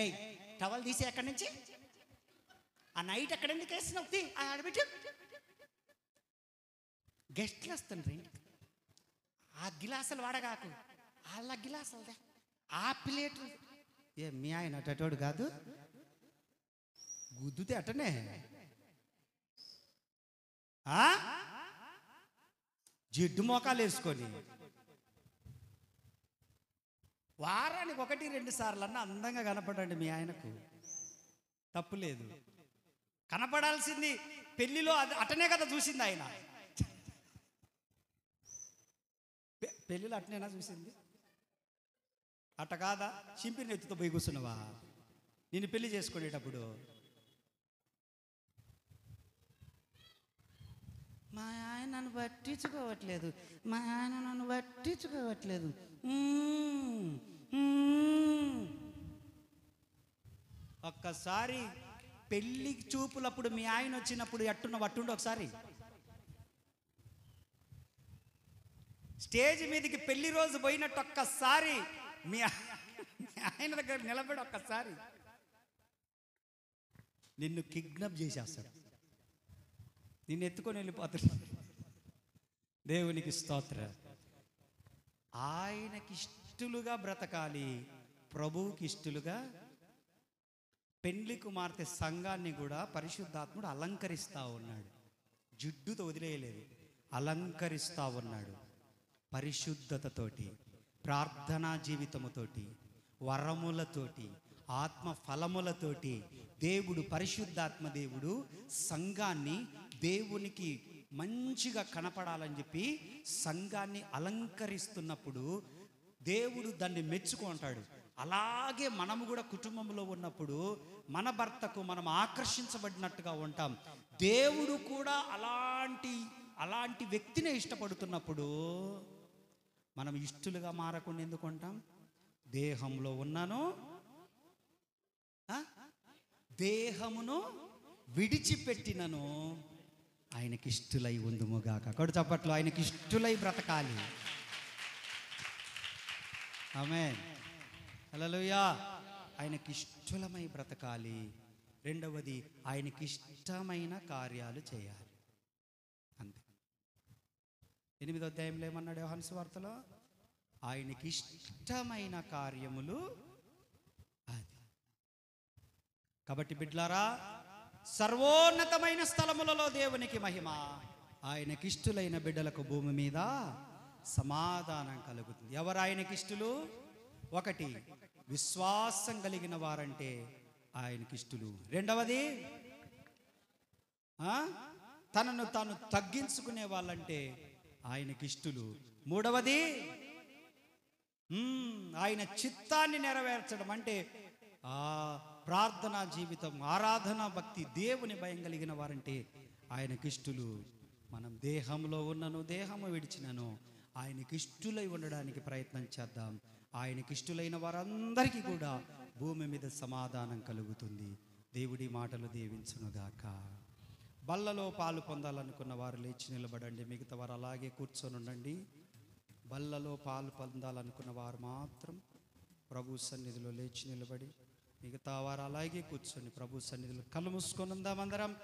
టవల్ తీసి ఎక్కడి నుంచి ఆ నైట్ ఎక్కడ ఎందుకు వేసినవు? ఆడబిట్టు గెస్ట్లు వస్తుండ్రీ, ఆ గిలాసులు వాడగాకు, వాళ్ళ గిలాసులదే, ఆ ప్లేట్లు. ఏ మీ ఆయన అటోడు కాదు, గుద్దుతే అటనే. జిడ్డు మోకాలు వేసుకొని వారానికి 1-2 సార్లు అన్నా అందంగా కనపడండి మీ ఆయనకు, తప్పులేదు. కనపడాల్సింది పెళ్లిలో అటనే కదా చూసింది ఆయన. పెళ్ళిలో అటనేనా చూసింది? అట్ట కాదా? చింపిరి నెత్తితో పోయి కూర్చున్నావా నిన్ను పెళ్లి చేసుకునేటప్పుడు? మా ఆయన నన్ను పట్టించుకోవట్లేదు, మా ఆయన నన్ను పట్టించుకోవట్లేదు. ఒక్కసారి పెళ్లి చూపులప్పుడు మీ ఆయన వచ్చినప్పుడు ఎట్టున్న పట్టుండి ఒకసారి. స్టేజ్ మీదకి పెళ్లి రోజు పోయినట్టు ఒక్కసారి ఆయన దగ్గర నిలబడి ఒక్కసారి నిన్ను కిడ్నాప్ చేసేస్తాడు, నిన్ను ఎత్తుకొని వెళ్ళిపోతాడు. దేవునికి స్తోత్ర. ఆయనకి ఇష్టలుగా బ్రతకాలి, ప్రభువుకి ఇష్టలుగా. పెండ్లి కుమార్తె సంఘాన్ని కూడా పరిశుద్ధాత్ముడు అలంకరిస్తూ ఉన్నాడు, జుడ్డుతో వదిలేయలేదు, అలంకరిస్తూ ఉన్నాడు. పరిశుద్ధతతోటి, ప్రార్థనా జీవితముతోటి, వరములతోటి, ఆత్మ ఫలములతోటి దేవుడు, పరిశుద్ధాత్మ దేవుడు సంఘాన్ని దేవునికి మంచిగా కనపడాలని చెప్పి సంఘాన్ని అలంకరిస్తున్నప్పుడు దేవుడు దాన్ని మెచ్చుకుంటాడు. అలాగే మనము కూడా కుటుంబంలో ఉన్నప్పుడు మన భర్తకు మనం ఆకర్షించబడినట్టుగా ఉంటాం. దేవుడు కూడా అలాంటి వ్యక్తినే ఇష్టపడుతున్నప్పుడు మనం ఇష్టలుగా మారకుండా ఎందుకు ఉంటాం? దేహంలో ఉన్నాను, దేహమును విడిచిపెట్టినను ఆయనకి ఇష్టలై ఉందుముగాక. కొడు చప్పట్లు. ఆయనకి ఇష్టలై బ్రతకాలి. ఆమేన్, హల్లెలూయా. ఆయనకి ఇష్టలమై బ్రతకాలి. రెండవది, ఆయనకి ఇష్టమైన కార్యాలు చేయాలి. అంతే. 8వ అధ్యాయంలో ఏమన్నాడు యోహాను సువార్తలో? ఆయనకి ఇష్టమైన కార్యములు అది. కాబట్టి బిడ్లారా, సర్వోన్నతమైన స్థలములలో దేవునికి మహిమ. ఆయనకి ఇష్టలైన బిడ్డలకు భూమి మీద సమాధానం కలుగుతుంది. ఎవరు ఆయనకి ఇష్టలు? 1, విశ్వాసం కలిగిన వారంటే ఆయనకి ఇష్టలు. రెండవది, తనను తాను తగ్గించుకునే వాళ్ళంటే ఆయనకి ఇష్టలు. మూడవది, ఆయన చిత్తాన్ని నెరవేర్చడం అంటే ప్రార్థనా జీవితం, ఆరాధనా భక్తి, దేవుని భయం కలిగిన వారంటే ఆయనకి ఇష్టలు. మనం దేహంలో ఉన్నను, దేహము విడిచినను ఆయనకి ఇష్టలై ఉండడానికి ప్రయత్నం చేద్దాం. ఆయనకి ఇష్టలైన వారందరికీ కూడా భూమి మీద సమాధానం కలుగుతుంది. దేవుడి మాటలు దీవించునుగాక. బల్లలో పాలు పొందాలనుకున్న వారు లేచి నిలబడండి, మిగతా వారు అలాగే కూర్చొని ఉండండి. బల్లలో పాలు పొందాలనుకున్న వారు మాత్రం ప్రభు సన్నిధిలో లేచి నిలబడి, మిగతా వారు అలాగే కూర్చొని ప్రభు సన్నిధిలో కళ్ళు మూసుకొని ఉందాం అందరం.